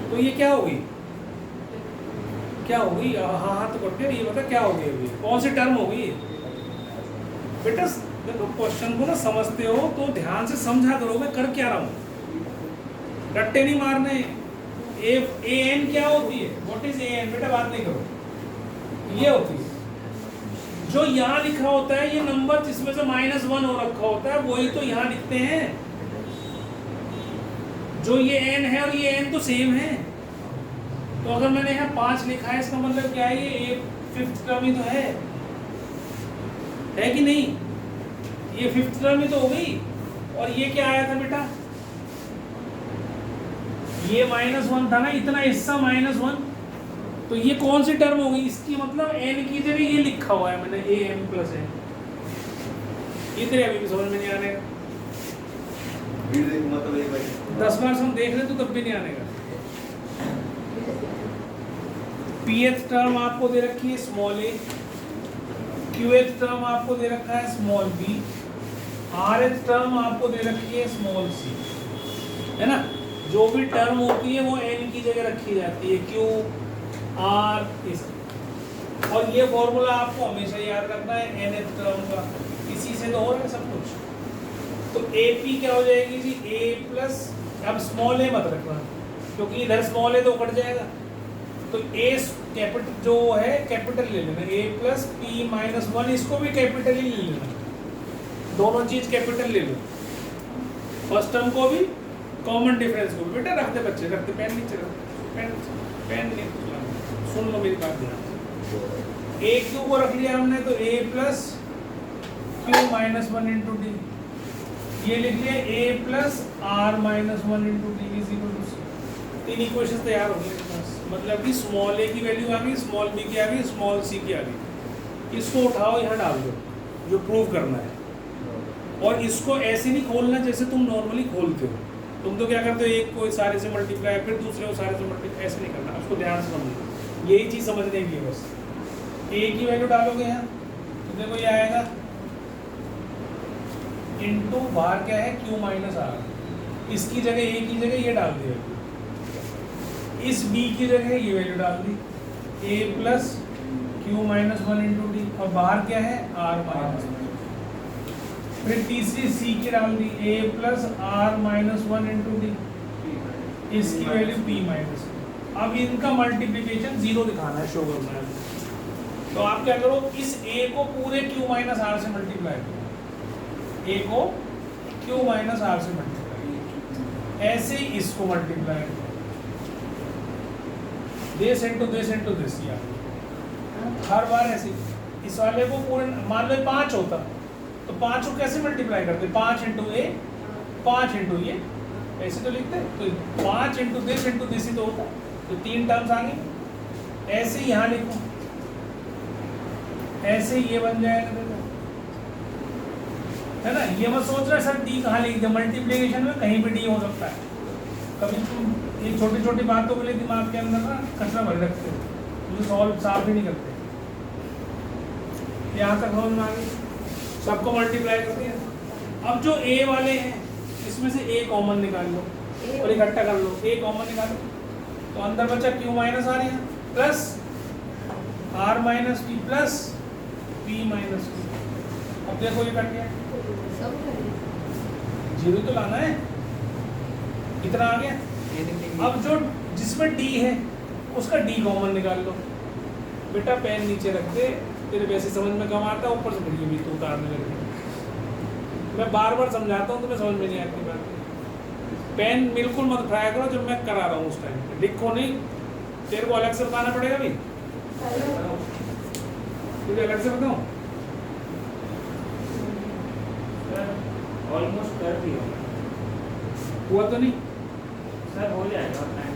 तो ये क्या होगी, क्या होगी, हाँ हाँ तो करते, ये बता क्या होगी, अभी कौन सी टर्म होगी बेटा? देखो क्वेश्चन को ना समझते हो तो ध्यान से समझा करो मैं कर क्या रहा हूँ, रट्टे नहीं मारने। ए एन क्या होती है, व्हाट इज ए एन बेटा, बात नहीं करो, ये होती है जो यहाँ लिखा होता है, ये नंबर जिसमें से -1 हो रखा होता है वही तो यहाँ लिखते हैं, जो ये n है और ये n तो सेम है। तो अगर मैंने यहाँ 5 लिखा है इसका मतलब क्या है, ये 5th टर्म ही तो है कि नहीं, ये 5th टर्म ही तो हो गई। और ये क्या आया था बेटा, ये -1 था ना, इतना हिस्सा -1, तो ये कौन सी टर्म होगी, इसकी मतलब n की जगह ये लिखा हुआ है मैंने, a m प्लस n। ये तेरे अभी भी समझ में नहीं आने का, 10 बार हम देख रहे तो तब भी नहीं आने का। pth टर्म आपको दे रखी है स्मॉल a, qth टर्म आपको दे रखा है स्मॉल b, rth टर्म आपको दे रखी है स्मॉल c, है ना। जो भी टर्म होती है वो n की जगह रखी जाती है, q r इस, और ये फॉर्मूला आपको हमेशा याद रखना है nth टर्म का, इसी से तो हो रहा है सब कुछ। तो AP क्या हो जाएगी जी, a प्लस, अब स्मॉल a मत रखना क्योंकि इधर स्मॉल a तो कट जाएगा, तो a कैपिटल जो है कैपिटल ले लेना, a प्लस p माइनस 1, इसको भी कैपिटल ही ले लेना, दोनों चीज कैपिटल ले लो, फर्स्ट टर्म को भी कॉमन डिफरेंस को भी। बेटा रखते बच्चे, रखते, पेन नीचे रखो, पेन नहीं, सुन लो मेरी बात ध्यान से। a क्यू को रख लिया हमने, तो a plus Q minus 1 into D, ये लिख लिया a plus r minus 1 into d is equal to c। 3 equation तैयार हो गए, मतलब कि स्मॉल a की वैल्यू आ गई, स्मॉल b की आ गई, स्मॉल c की आ गई। इसको उठाओ यहाँ डाल दो जो प्रूव करना है, और इसको ऐसे नहीं खोलना जैसे तुम नॉर्मली खोलते हो। तुम तो क्या करते हो, एक को सारे से मल्टीप्लाई फिर दूसरे को सारे से मल्टीप्लाई, ऐसे नहीं करना, उसको ध्यान से समझो, यही चीज़ समझने के लिए बस। ए की वैल्यू डालोगे यहाँ तो देखो ये आएगा इनटू बाहर क्या है क्यू माइनस आर, इसकी जगह ए की जगह ये डाल दी, इस बी की जगह ये वैल्यू डाल दी A plus Q minus 1 into D, और बाहर क्या है आर माइनस, फिर तीसरी सी की डाल दी A plus are minus 1 into D, इसकी वैल्यू पी माइनस। अब इनका मल्टीप्लिकेशन जीरो दिखाना है, शो करना है, तो आप क्या करो, इस ए को पूरे क्यू माइनस आर से मल्टीप्लाई करो, ए को क्यू माइनस आर से मल्टीप्लाई, ऐसे ही इसको मल्टीप्लाई करो, दिस इंटू दिस, यार हर बार ऐसे। इस वाले को पूरे मान लो 5 होता तो 5 को कैसे मल्टीप्लाई करते, 5 इंटू ए 5 इंटू ये, ऐसे तो लिखते, तो 5 इंटू दिस ही तो होता, तो 3 टर्म्स आ गई। ऐसे ही यहाँ लिखो, ऐसे ही ये बन जाएगा, देखो है ना। ये मत सोच रहे सर डी कहाँ लिख दिया, मल्टीप्लिकेशन में कहीं भी डी हो सकता है। कभी तुम ये छोटी छोटी बातों के लिए दिमाग के अंदर ना कचरा भर रखते हो, मुझे सॉल्व साफ ही नहीं करते। यहाँ तक समझ में आ गई, सबको मल्टीप्लाई कर दिया। अब जो ए वाले हैं इसमें से ए कॉमन निकाल लो और इकट्ठा कर लो, ए कॉमन निकालो तो अंदर बचा क्यू माइनस आर है plus are minus p plus P minus p. अब देखो ये कट गया, जीरो तो लाना है, कितना आ गया। अब जो जिसमें डी है उसका डी कॉमन निकाल लो। बेटा पेन नीचे रख दे, तेरे वैसे समझ में कम आता है, ऊपर से फिर ये भी तो उतारने लगे। मैं बार बार समझाता हूँ, तुम्हें समझ में नहीं आती बात। पेन बिल्कुल मत उठाया करो जब मैं करा रहा हूँ उस टाइम पे, लिखो नहीं, तेरे को अलग से बताना पड़ेगा भाई, तुझे अलग से बताऊँ। ऑलमोस्ट कर दिया हुआ तो नहीं सर, हो जाएगा टाइम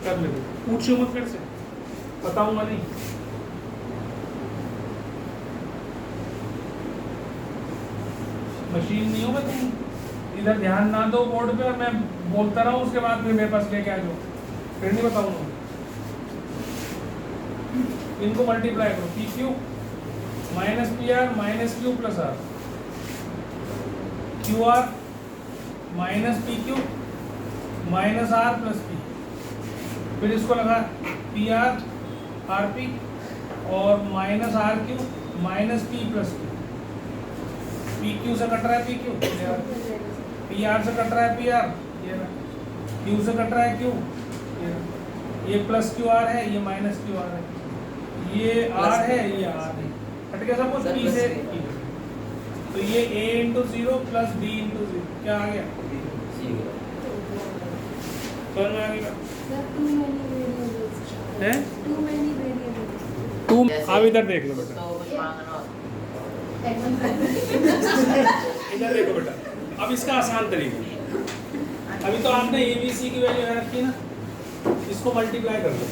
कर ले, पूछो मत फिर से, बताऊंगा नहीं। मशीन नहीं हो बताऊँ, इधर ध्यान ना दो बोर्ड पे और मैं बोलता रहा हूँ, उसके बाद फिर मेरे पास लेके आ जाओ, फिर नहीं बताऊंगा। इनको मल्टीप्लाई करो, p Q minus P R minus q plus r, q are minus P Q minus r plus p, फिर इसको लगा पी आर आर पी और minus are q minus p plus q, p q से cut रहा है p q, P R से cut रहा है पी आर, क्यू से कट रहा है क्यू, ये प्लस क्यू आर है, ये माइनस क्यू आर है, ये आर है, ये आर है, कट गया सब कुछ पी से। तो ये a into 0 plus b into 0 क्या आ गया, समझ में आ गया है। तुम अब इधर देख लो बेटा, इधर देखो बेटा, अब इसका आसान तरीका, अभी तो आपने ए बी सी की वैल्यू रखी है ना, इसको मल्टीप्लाई कर लो,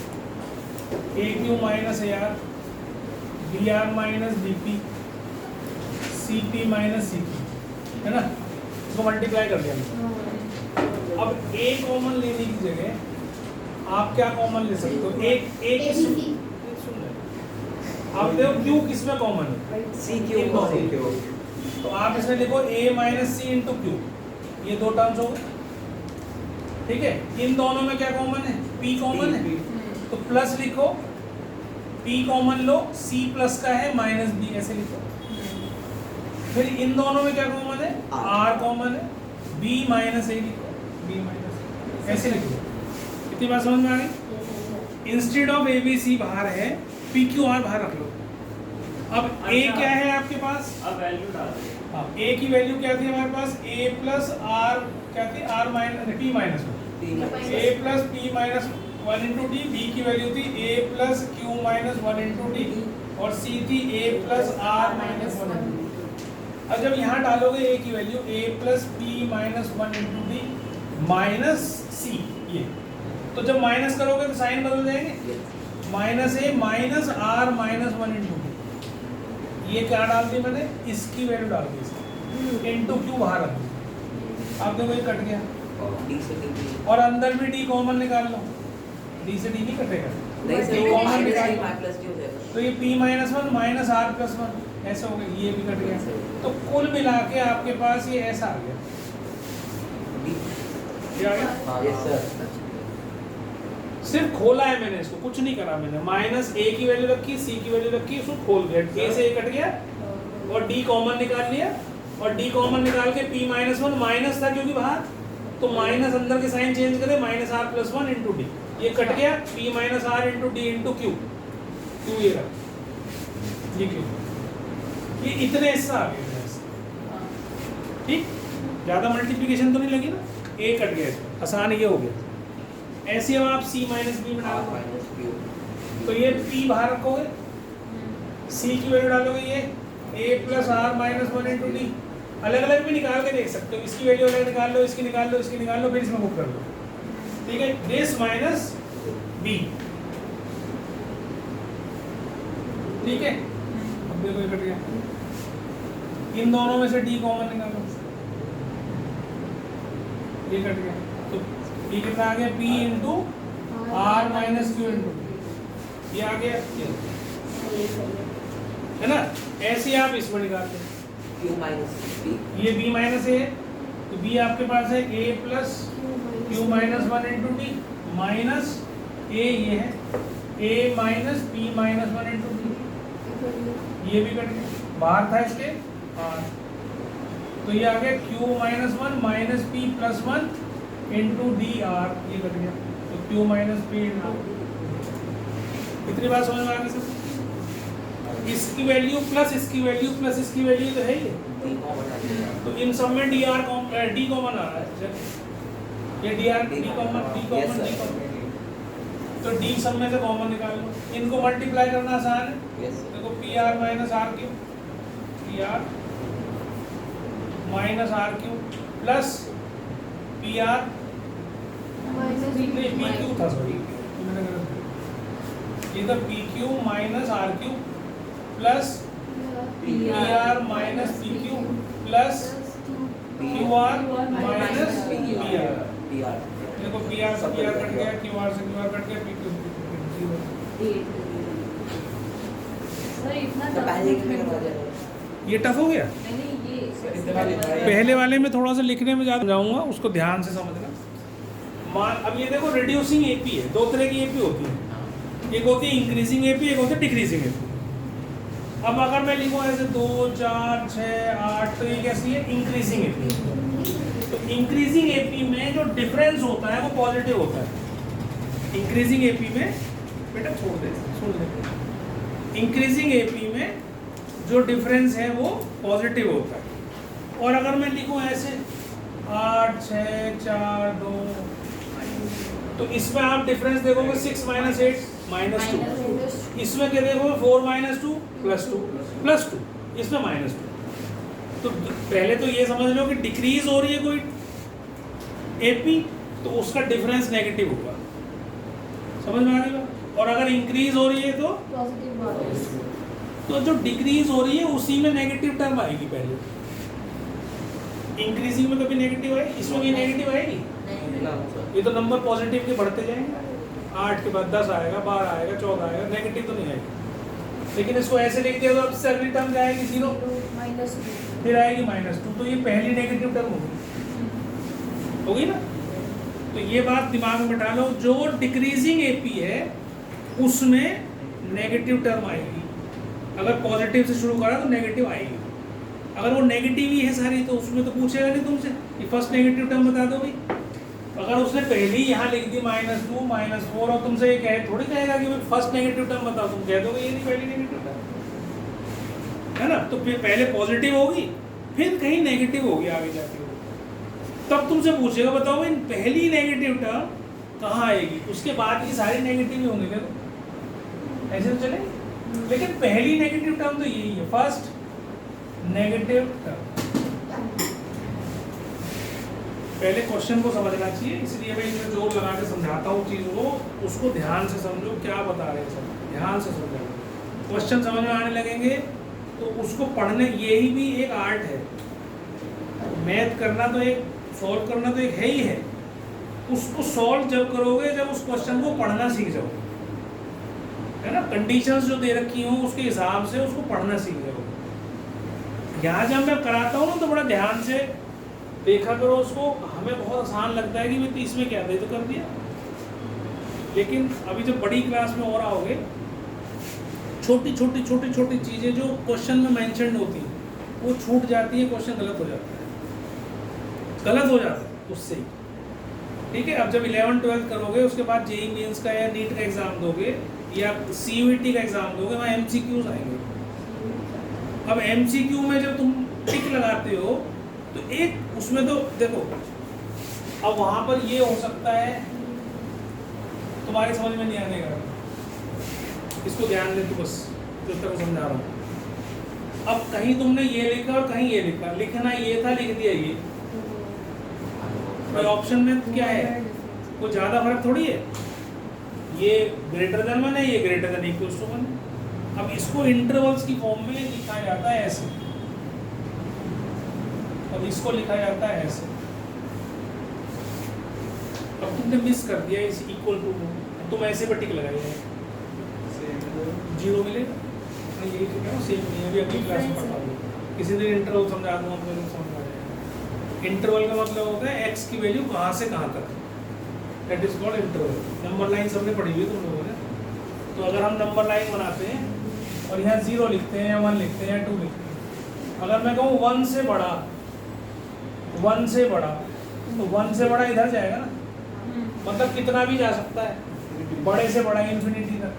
A Q minus A R B R minus B P C P minus C P, है ना, इसको मल्टीप्लाई कर दिया। अब ए कॉमन लेने की जगह आप क्या कॉमन ले सकते हो, एक अब देखो क्यू किस में कॉमन है, सी क्यू, तो आप इसमें लिखो a minus c into q, ये दो टर्म्स हो गए, ठीक है। इन दोनों में क्या कॉमन है, p कॉमन है, तो प्लस लिखो, p कॉमन लो, c प्लस का है माइनस b, ऐसे लिखो। फिर इन दोनों में क्या कॉमन है, r कॉमन है, b माइनस a लिखो, b माइनस ऐसे लिखो। इतनी बात समझ में आ गई। Instead of a b c बाहर है, पी क्यू आर बाहर रख लो। अब a क्या है आपके पास, अब वैल्यू डाल दो। हाँ, a की वैल्यू क्या थी हमारे पास, a प्लस आर क्या थी, R minus P minus a plus P minus 1 into D, B की वैल्यू थी a plus Q minus 1 into D और c थी a plus are minus 1 into D. अब जब यहाँ डालोगे a की वैल्यू a plus P minus 1 into D minus C, ये तो जब माइनस करोगे तो साइन बदल जाएंगे, minus A minus R minus 1 into D. ये क्या डाल दी मैंने, इसकी वैल्यू डाल दी इसकी, इंटू क्यू बाहर रख दी। आप देखो ये कट गया, डी से डी और अंदर भी डी कॉमन निकाल लो, डी से डी नहीं कटेगा, नहीं डी सर कॉमन माइनस निकाल डी लो। प्लस डी हो जाएगा। तो ये p minus 1 minus r plus 1 ऐसा हो गया, ये भी कट गया। तो कुल मिला के आपके पास ये ऐसा आ गया, ये आ गया। Yes sir. सिर्फ खोला है मैंने इसको, कुछ नहीं करा मैंने। माइनस ए की वैल्यू रखी, सी की वैल्यू रखी, उसको खोल दिया, ए से ए कट गया और डी कॉमन निकाल लिया, और डी कॉमन निकाल के p माइनस 1 माइनस था क्योंकि बाहर, तो माइनस अंदर के साइन चेंज करे, minus r plus 1 into D, ये कट गया, p minus r into d into q, q ये रहा, ये क्यू, ये इतने हिस्सा आ गए ऐसे। ठीक, ज़्यादा मल्टीप्लिकेशन तो नहीं लगी ना, ए कट गया इसमें, आसान ये हो गया। ऐसे अब आप c माइनस बी में डाल दो, तो ये p बाहर रखोगे, c की वैल्यू डालोगे, ये a plus are minus 1 into d, अलग अलग भी निकाल के देख सकते हो, इसकी वैल्यू अलग निकाल लो, इसकी निकाल लो, इसकी निकाल लो, फिर इसमें बुक कर लो। ठीक है, दिस माइनस बी, ठीक है। अब देखो ये कट गया, इन दोनों में से डी कॉमन निकालो, ये कट गया, तो ये कितना आ गया, p into r minus q into, ये आ गया, है ना। ऐसे आप इसमें निकालते हैं, क्यू माइनस बी, ये b माइनस ए, तो b आपके पास है a plus Q minus 1 into D minus a, ये है a minus p minus 1 into D, ये भी कट गया, बाहर था इसके r, तो ये आ गया q minus 1 minus p plus 1 into D R, ये कट गया, तो q माइनस p इंटू, इतनी बात समझ में आ गई सब। इसकी वैल्यू प्लस इसकी वैल्यू प्लस इसकी वैल्यू तो है ही, डी कॉमन आ जाएगा। तो इन सब में डी कॉमन आ रहा है, ये डी कॉमन, Yes, sir. तो डी सब में से कॉमन निकाल लो, इनको मल्टीप्लाई करना आसान है। Yes sir. देखो P are minus are Q, P R minus are Q plus P R, नहीं पी क्यू था, सॉरी मैंने गलत किया, ये था P Q minus are Q plus P are minus P Q plus Q are minus P R. P R देखो P are से P R cut गया, क्यू आर से क्यू आर कट गया, पी क्यू तो पहले की में हो जाएगा। ये टफ हो गया। पहले वाले में थोड़ा सा लिखने में ज़्यादा जाऊंगा, उसको ध्यान से समझना। अब ये देखो रिड्यूसिंग एपी है, दो तरह की एपी होती है, एक होती है इंक्रीजिंग एपी, एक होती है डिक्रीजिंग एपी। अब अगर मैं लिखूँ ऐसे 2 4 6 8, तो ये कैसी है, इंक्रीजिंग एपी। तो इंक्रीजिंग एपी में जो डिफरेंस होता है वो पॉजिटिव होता है। इंक्रीजिंग एपी में, बेटा छोड़ दे, सुन ले, इंक्रीजिंग एपी में जो डिफरेंस है वो पॉजिटिव होता है। और अगर मैं लिखूँ ऐसे 8 6 4 2, तो इसमें आप डिफरेंस देखोगे 6 माइनस 8 माइनस 2, इसमें क्या देखोगे 4 माइनस 2 प्लस 2 प्लस 2, इसमें माइनस 2। तो पहले तो ये समझ लो कि डिक्रीज हो रही है कोई एपी, तो उसका डिफरेंस नेगेटिव होगा, समझ में आ रही बात। और अगर इंक्रीज हो रही है तो जो डिक्रीज हो रही है उसी में नेगेटिव टर्म आएगी। पहले इंक्रीजिंग में कभी नेगेटिव आएगी, इसमें भी नेगेटिव आएगी, ये तो नंबर पॉजिटिव के बढ़ते जाएंगे। 8 के बाद 10 आएगा, 12 आएगा, 14 आएगा, नेगेटिव तो नहीं आएगी। लेकिन इसको ऐसे लिख दिया तो अब से अगली टर्म जाएगी 0, फिर आएगी -2, तो ये पहली नेगेटिव टर्म होगी ना। तो ये बात दिमाग में बैठा लो, जो डिक्रीजिंग एपी है उसमें नेगेटिव टर्म आएगी। अगर पॉजिटिव से शुरू करा तो नेगेटिव आएगी। अगर वो नेगेटिव ही है सारी, तो उसमें तो पूछेगा नहीं तुमसे कि फर्स्ट नेगेटिव टर्म बता दो भाई। अगर उसने पहले ही यहाँ लिख दी -2 -4, और तुमसे ये कहे थोड़ी कहेगा कि भाई फर्स्ट नेगेटिव टर्म बताओ, तुम कह दोगे ये नहीं पहली नेगेटिव टर्म, है ना। तो फिर पहले पॉजिटिव होगी, फिर कहीं नेगेटिव होगी आगे जाके, तब तुमसे पूछेगा बताओ भाई पहली नेगेटिव टर्म कहाँ आएगी, उसके बाद की सारी नेगेटिव ही होंगे। देखो ऐसे तो चले, लेकिन पहली नेगेटिव टर्म तो यही है, फर्स्ट नेगेटिव टर्म। पहले क्वेश्चन को समझना चाहिए, इसलिए मैं इसमें जोर लगा के समझाता हूँ चीज़ को, उसको ध्यान से समझो क्या बता रहे हैं सब, ध्यान से समझो। क्वेश्चन समझ में आने लगेंगे तो उसको पढ़ने, यही भी एक आर्ट है। मैथ करना तो एक, सॉल्व करना तो एक है ही है, उसको सॉल्व जब करोगे जब उस क्वेश्चन को पढ़ना सीख जाओगे, है ना। कंडीशंस जो दे रखी हों उसके हिसाब से उसको पढ़ना सीख जाओगे। यहाँ जब मैं कराता हूँ ना तो बड़ा ध्यान से देखा करो उसको। हमें बहुत आसान लगता है कि भाई इसमें क्या दे तो कर दिया, लेकिन अभी जब बड़ी क्लास में हो रहा होगे, छोटी छोटी चीज़ें जो क्वेश्चन में मेंशन होती हैं वो छूट जाती है, क्वेश्चन गलत हो जाता है उससे ही। ठीक है, अब जब 11th-12th करोगे उसके बाद जेईई मेंस का या नीट का एग्जाम दोगे या सीयूईटी का एग्जाम दोगे, वहाँ एमसीक्यूज आएंगे। अब एमसीक्यू में जब तुम टिक लगाते हो तो एक उसमें तो देखो, अब वहाँ पर ये हो सकता है तुम्हारी समझ में नहीं आने का, इसको ध्यान दे तू बस, जो तेरे को समझा रहा हूँ। अब कहीं तुमने ये लिखा और कहीं ये लिखा, लिखना ये था, लिख दिया ये, भाई ऑप्शन में क्या है, कोई ज़्यादा फर्क थोड़ी है। ये ग्रेटर देन 1 है, ये ग्रेटर देन इक्वल टू 1। अब इसको इंटरवल्स की फॉर्म में लिखा जाता है ऐसे, अब इसको लिखा जाता है ऐसे। अब तुमने मिस कर दिया इस इक्वल टू को, तुम ऐसे पर टिक लगाइए, 0 मिलेगा नहीं, यही तो क्या सेम नहीं है। अभी अगली क्लास में पढ़ाऊंगा, किसी दिन इंटरवल समझा दूंगा, आपको समझ आ जाएगा। इंटरवल का मतलब होता है एक्स की वैल्यू कहाँ से कहाँ तक, that is called interval. Number line सबने पढ़ी हुई है तुम लोगों ने, तो अगर हम नंबर लाइन बनाते हैं और यहाँ 0 लिखते हैं या 1 लिखते हैं या 2 लिखते हैं, अगर मैं कहूँ 1 से बड़ा, 1 से बड़ा, तो 1 से बड़ा इधर जाएगा ना, मतलब कितना भी जा सकता है, बड़े से बड़ा इंफिनिटी तक।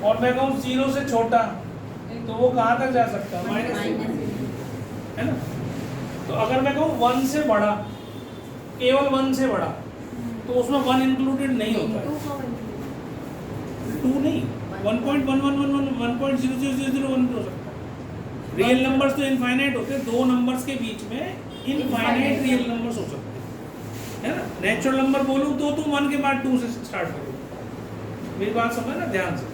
और मैं कहूँ 0 से छोटा, तो वो कहाँ तक जा सकता है, माइनस, है ना। तो अगर मैं कहूँ 1 से बड़ा, केवल 1 से बड़ा, तो उसमें 1 इंक्लूडेड नहीं होता है, 2 नहीं, 1.1111 1.0001 हो सकता है। रियल नंबर्स तो इनफाइनाइट होते हैं, दो नंबर्स के बीच में इनफाइनाइट रियल नंबर्स हो सकते हैं, है ना। नेचुरल नंबर बोलूँ तो तुम 1 के बाद 2 से स्टार्ट करो, मेरी बात समझ ना ध्यान से।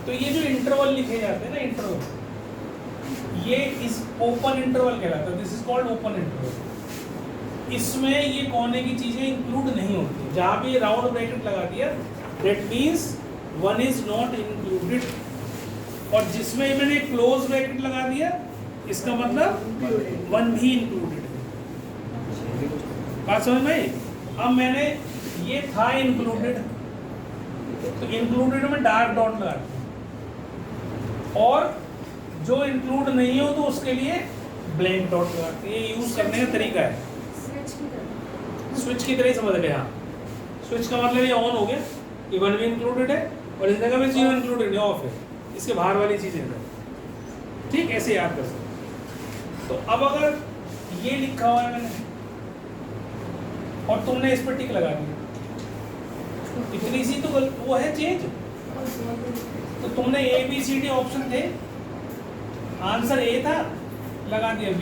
तो ये जो इंटरवल लिखे जाते हैं ना, इंटरवल, ये इस ओपन इंटरवल कहलाता है, this is called open interval. इसमें ये कोने की चीजें इंक्लूड नहीं होती, जहाँ भी राउंड ब्रैकेट लगा दिया that means 1 is not included, और जिसमें मैंने क्लोज ब्रैकेट लगा दिया इसका मतलब 1 भी इंक्लूडेड है। बात समझ में आई? अब मैंने ये था इंक्लूडेड, तो इंक्लूडेड में डार्क डॉट लगा दिया, और जो इंक्लूड नहीं हो तो उसके लिए ब्लैंक डॉट लगाते हैं। ये यूज करने का तरीका है, स्विच की तरह समझ गए। हाँ, स्विच का मतलब ये ऑन हो गया, ये 1 भी इंक्लूडेड है और इस जगह में 0 इंक्लूडेड है, ऑफ है, इसके बाहर वाली चीजें हैं। ठीक, ऐसे याद कर सकते। तो अब अगर ये लिखा हुआ है मैंने और तुमने इस पर टिक लगा दिया, इतनी सी तो वो है चेंज। तो तुमने ABCD ऑप्शन थे, आंसर A था, लगा दिया B,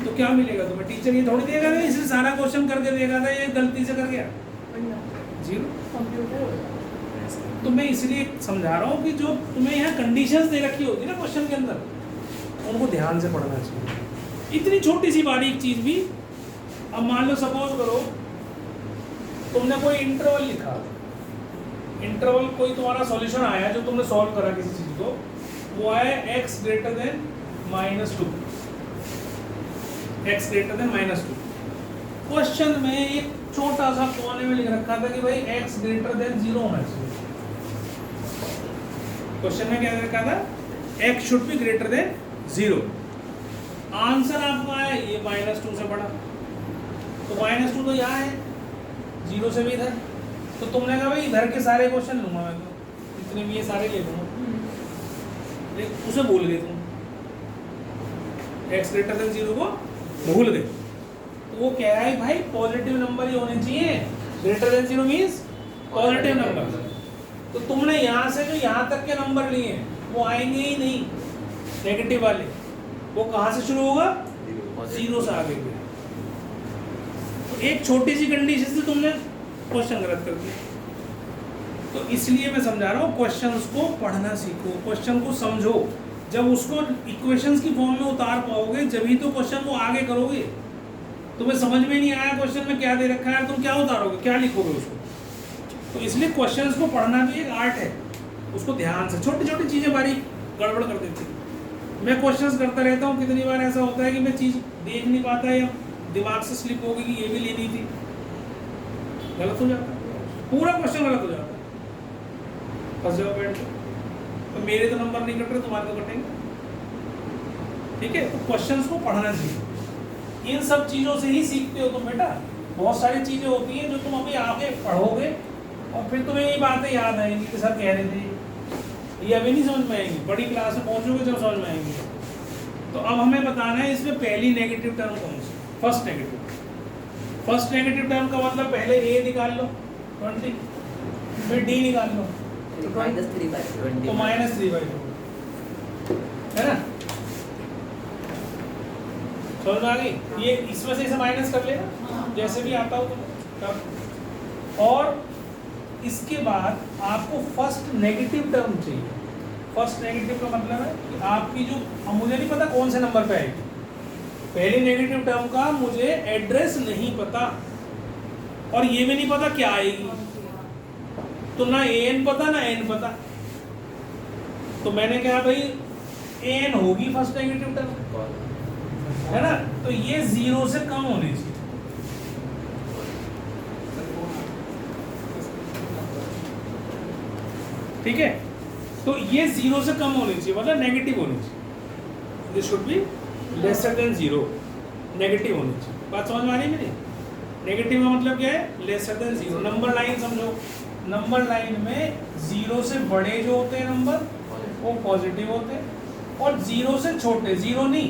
तो क्या मिलेगा तुम्हें? टीचर ये थोड़ी देगा ना इसने सारा क्वेश्चन करके देगा था, ये गलती से कर गया 0। तो मैं इसलिए समझा रहा हूँ कि जो तुम्हें यहाँ कंडीशंस दे रखी होती है ना क्वेश्चन के अंदर, उनको ध्यान से पढ़ना चाहिए। इतनी छोटी सी बारीक चीज भी, अब मान लो सपोज करो तुमने कोई इंटरवल लिखा, इंटरवल कोई तुम्हारा सॉल्यूशन आया जो तुमने सॉल्व करा किसी चीज को, वो आया x greater than -2, x greater than -2। Question में एक छोटा सा कोने में लिख रखा था कि भाई x ग्रेटर देन 0 होना चाहिए। क्वेश्चन में क्या लिखा था? x should be greater than 0। Answer आपको आया ये -2 से बड़ा, तो -2 तो यहाँ है, 0 से भी इधर, तो तुमने कहा भाई इधर के सारे क्वेश्चन लूंगा मैं, तो इतने भी ये सारे ले लूंगा, उसे भूल गए तुम, x ग्रेटर देन 0 को भूल गए। तो वो कह रहा है भाई पॉजिटिव नंबर ही होने चाहिए, greater than 0 means positive number. तो तुमने यहाँ से जो यहाँ तक के नंबर लिए हैं वो आएंगे ही नहीं, नेगेटिव वाले। वो कहाँ से शुरू होगा? 0 से आगे। एक छोटी सी कंडीशन से तुमने क्वेश्चन गलत कर दिया। तो इसलिए मैं समझा रहा हूँ, क्वेश्चंस को पढ़ना सीखो, क्वेश्चन को समझो। जब उसको इक्वेशंस की फॉर्म में उतार पाओगे जब ही तो क्वेश्चन को आगे करोगे। तुम्हें समझ में नहीं आया क्वेश्चन में क्या दे रखा है, तुम क्या उतारोगे, क्या लिखोगे उसको। तो इसलिए क्वेश्चंस को पढ़ना भी एक आर्ट है, उसको ध्यान से, छोटी छोटी चीज़ें बारीक गड़बड़ कर देती है। मैं क्वेश्चंस करता रहता हूँ, कितनी बार ऐसा होता है कि मैं चीज़ देख नहीं पाता या दिमाग से स्लिप हो गई कि ये भी लेनी थी, गलत हो जाता है, पूरा क्वेश्चन गलत हो जाता है, फंस जाओ बैठ के। तो मेरे तो नंबर नहीं कट रहे, तुम्हारे तो कटेंगे। ठीक है, तो क्वेश्चंस को पढ़ना चाहिए। इन सब चीज़ों से ही सीखते हो तुम बेटा। बहुत सारी चीज़ें होती हैं जो तुम अभी आगे पढ़ोगे और फिर तुम्हें ये बातें याद आएंगी कि सर कह रहे थे, ये अभी नहीं समझ में आएंगी, बड़ी क्लास में पहुँचोगे जब समझ में आएंगी। तो अब हमें बताना है इसमें पहली नेगेटिव टर्म कौन सी, first negative. First negative term का मतलब पहले ए निकाल लो 20, फिर डी निकाल लो तो -3/2 तो -3/2 है ना। समझ में आ गई? ये इसमें से इसे माइनस कर लेना जैसे भी आता हो तब। और इसके बाद आपको फर्स्ट नेगेटिव टर्म चाहिए। फर्स्ट नेगेटिव का मतलब है कि आपकी जो, अब मुझे नहीं पता कौन से नंबर पे आएगी, पहली नेगेटिव टर्म का मुझे एड्रेस नहीं पता और ये भी नहीं पता क्या आएगी, तो ना an पता ना n पता। तो मैंने कहा भाई an होगी फर्स्ट नेगेटिव टर्म, है ना, तो ये 0 से कम होनी चाहिए। ठीक है, तो ये 0 से कम होनी चाहिए, मतलब नेगेटिव होनी चाहिए। This should be lesser than 0, negative होनी चाहिए। बात समझ में आ रही है मेरी? नेगेटिव का मतलब क्या है? Lesser than 0। नंबर लाइन समझो, नंबर लाइन में 0 से बड़े जो होते हैं नंबर वो पॉजिटिव होते हैं और 0 से छोटे, 0 नहीं,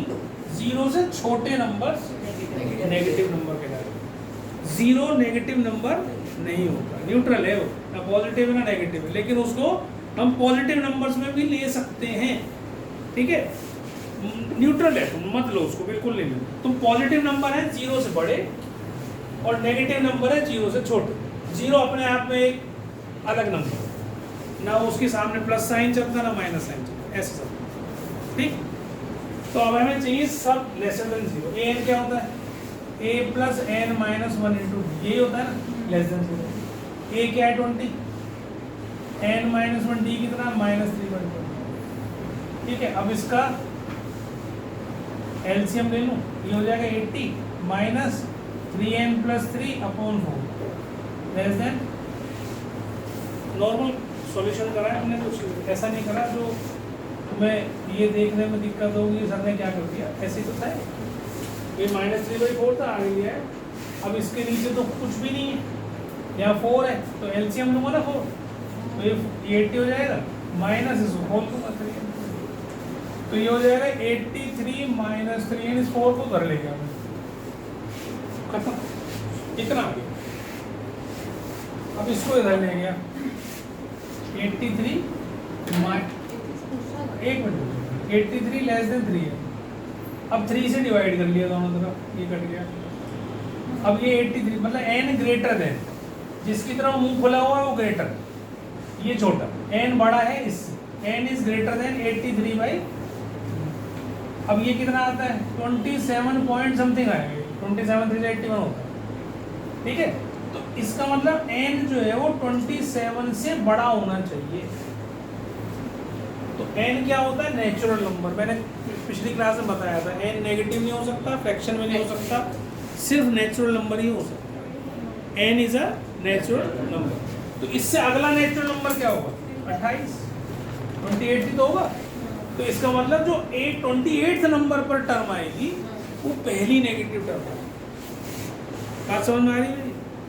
0 से छोटे नंबर नेगेटिव नंबर कहलाते हैं। 0 नेगेटिव नंबर नहीं होता, न्यूट्रल है वो, ना पॉजिटिव है ना नेगेटिव है, लेकिन उसको हम पॉजिटिव नंबर्स में भी ले सकते हैं। ठीक है, न्यूट्रल है, तुम मत लो उसको, बिल्कुल नहीं लो। तुम पॉजिटिव नंबर है 0 से बड़े और नेगेटिव नंबर है 0 से छोटे। 0 अपने आप में एक अलग नंबर, ना उसके सामने प्लस साइन चलता ना माइनस साइन चलता, ऐसे सब। ठीक, तो अब हमें चाहिए सब लेसर देन 0। an क्या होता है? a plus n minus 1 into ये होता है ना, लेस देन 0। a क्या है 20, n माइनस 1 d कितना, -3/2। ठीक है, अब इसका एलसीएम ले लूँ, ये हो जाएगा 80 minus 3n plus 3/4 less than. Normal solution करा है हमने, कुछ ऐसा नहीं करा जो तुम्हें ये देखने में दिक्कत होगी सर ने क्या कर दिया, ऐसे तो था। ये -3/4 था, आ गया है। अब इसके नीचे तो कुछ भी नहीं है, यहाँ 4 है तो एलसीएम लूँगा ना 4, तो ये 80 हो जाएगा, माइनस इसको होल दूँगा 3, तो ये हो जाएगा 83 माइनस 3, इस 4 को कर लेंगे हम, खत्म, इतना आ गया। अब इसको इधर ले गया 83 एक मिनट, 83 लेस देन 3 है। अब 3 से डिवाइड कर लिया दोनों तरफ, ये कट गया। अब ये 83 मतलब n ग्रेटर देन, जिसकी तरफ मुंह खुला हुआ है वो ग्रेटर, ये छोटा, n बड़ा है इससे, n इज ग्रेटर देन 83/। अब ये कितना आता है 27 पॉइंट समथिंग आएगा, 27 3 81 होता है। ठीक है, तो इसका मतलब n जो है वो 27 से बड़ा होना चाहिए। तो n क्या होता है? Natural number. मैंने पिछली क्लास में बताया था, n नेगेटिव नहीं हो सकता, फ्रैक्शन में नहीं हो सकता, सिर्फ नेचुरल नंबर ही हो सकता है। n is a natural number. तो इससे अगला नेचुरल नंबर क्या होगा? 28, 28 तो होगा। तो इसका मतलब जो 28th नंबर पर टर्म आएगी वो पहली नेगेटिव टर्म है। बात समझ में आ रही है?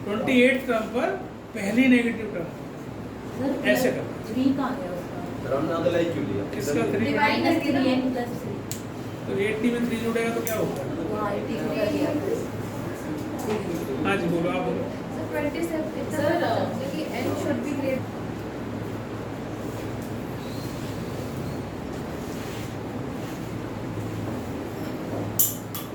28th टर्म पर पहली नेगेटिव टर्म ऐसे कर, 3 का आ गया उसका, इसका 3 -3n + 3, तो 80 में 3 जुड़ेगा तो क्या होगा? वहाँ 80 को कर दिया। हाँ जी बोलो, आप बोलो। सर 27 सर, क्योंकि n should be great